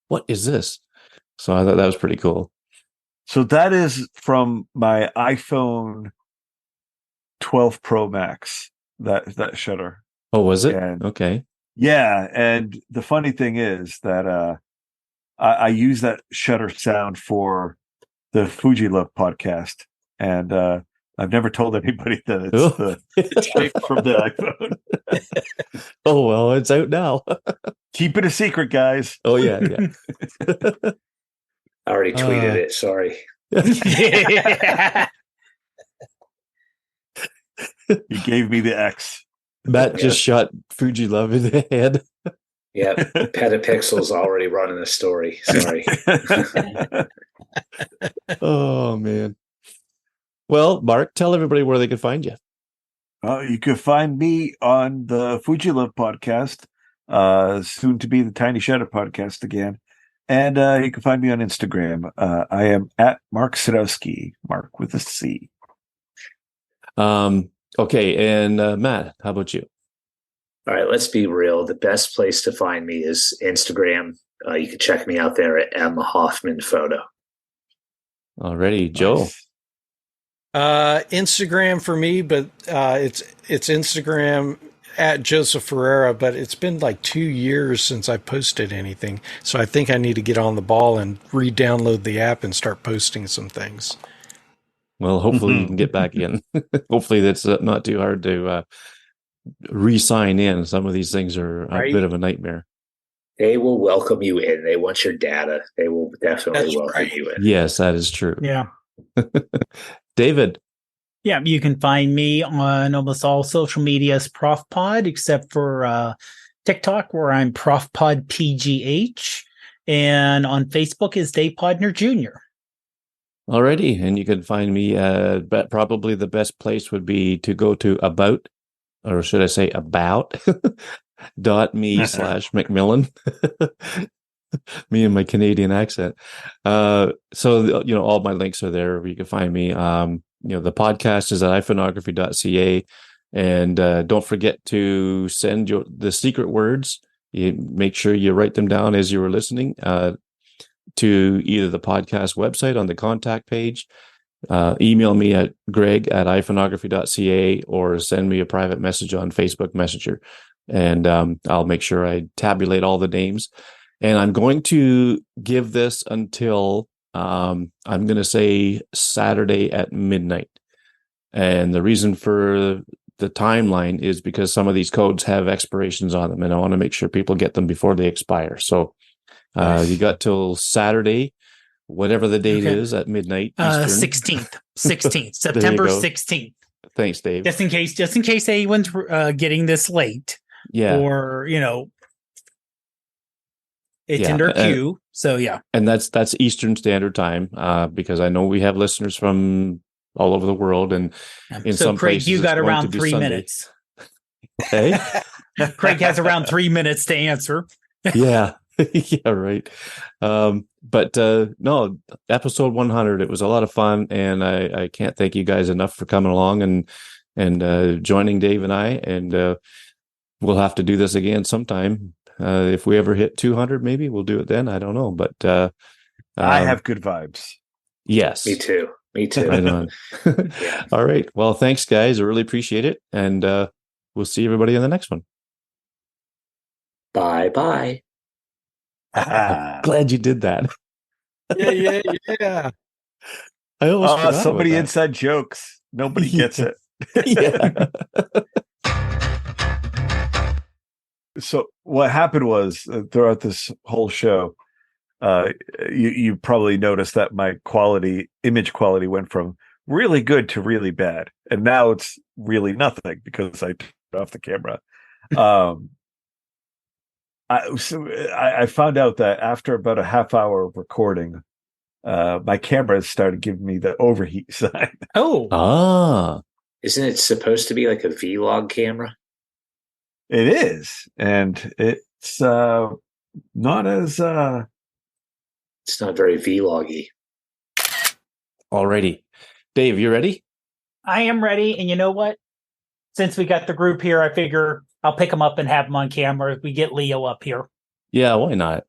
What is this? So I thought that was pretty cool. So that is from my iPhone 12 Pro Max, that shutter. Oh, was it? And, okay. Yeah. And the funny thing is that I use that shutter sound for the Fuji Love podcast. And I've never told anybody that it's from the iPhone. Oh, well, it's out now. Keep it a secret, guys. Oh, yeah. I already tweeted it. Sorry. You gave me the X. Matt just shot Fuji Love in the head. Yeah, Petapixel's already running a story. Sorry. Oh, man. Well, Mark, tell everybody where they can find you. You can find me on the Fuji Love podcast, soon to be the Tiny Shutter podcast again. And you can find me on Instagram. I am at Mark Sadowski, Mark with a C. Okay, and Matt, how about you? All right, let's be real. The best place to find me is Instagram. You can check me out there at M Hoffman Photo. Already, Joe. Nice. Instagram for me, but it's Instagram at Joseph Ferreira, but it's been like 2 years since I posted anything. So I think I need to get on the ball and re-download the app and start posting some things. Well, hopefully you can get back in. Hopefully that's not too hard to re-sign in. Some of these things are a bit of a nightmare. They will welcome you in. They want your data. They will definitely welcome you in. Yes, that is true. Yeah. David. Yeah, you can find me on almost all social media as ProfPod, except for TikTok, where I'm ProfPodPGH, and on Facebook is Dave Podner Jr. Alrighty, and you can find me. But probably the best place would be to go to about, or should I say about, .me/Macmillan. Me and my Canadian accent. So all my links are there. You can find me. The podcast is at iPhoneography.ca, and don't forget to send the secret words. You make sure you write them down as you were listening to either the podcast website on the contact page, email me at greg@iPhoneography.ca, or send me a private message on Facebook Messenger, and I'll make sure I tabulate all the names. And I'm going to give this until I'm going to say Saturday at midnight. And the reason for the timeline is because some of these codes have expirations on them, and I want to make sure people get them before they expire. So you got till Saturday, whatever the date is, at midnight Eastern. 16th, September 16th. Thanks, Dave. Just in case anyone's getting this late. Yeah. Or, it's in their queue. So yeah. And that's Eastern Standard Time, because I know we have listeners from all over the world, and in some Craig, places you got around 3 Sunday. minutes. Hey? Craig has around 3 minutes to answer. Yeah. Yeah, right. But no, episode 100, it was a lot of fun, and I can't thank you guys enough for coming along and joining Dave and I, and we'll have to do this again sometime. If we ever hit 200, maybe we'll do it then. I don't know, but I have good vibes. Yes, Me too. Right on. Yeah. All right. Well, thanks, guys. I really appreciate it, and we'll see everybody in the next one. Bye. Glad you did that. Yeah. I almost forgot somebody about inside jokes. Nobody gets it. Yeah. So what happened was throughout this whole show, you probably noticed that my image quality went from really good to really bad, and now it's really nothing because I turned off the camera. I found out that after about a half hour of recording, my camera started giving me the overheat sign. Oh, Isn't it supposed to be like a vlog camera? It is, and it's not as It's not very vloggy. alrighty. Dave, you ready? I am ready. And you know what? Since we got the group here, I figure I'll pick them up and have them on camera if we get Leo up here. Yeah, why not?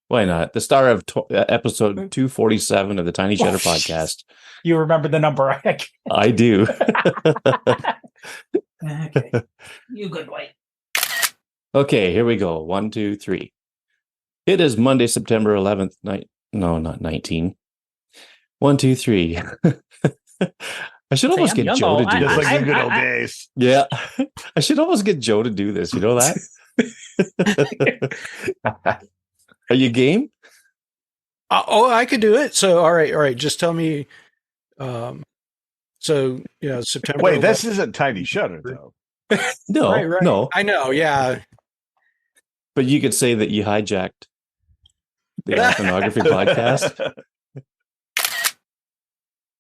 Why not? The star of episode 247 of the Tiny Shutter podcast. You remember the number. I do. Okay. You good boy. Okay, here we go. 1, 2, 3. It is Monday, September 11th. No, not 19. 1, 2, 3. I should almost get Joe to do just this. like the good old days. Yeah. I should almost get Joe to do this. You know that? Are you game? I could do it. So, all right. Just tell me. September. Wait, this isn't Tiny Shutter though. No, Right. no. I know. Yeah. But you could say that you hijacked the iPhoneography podcast.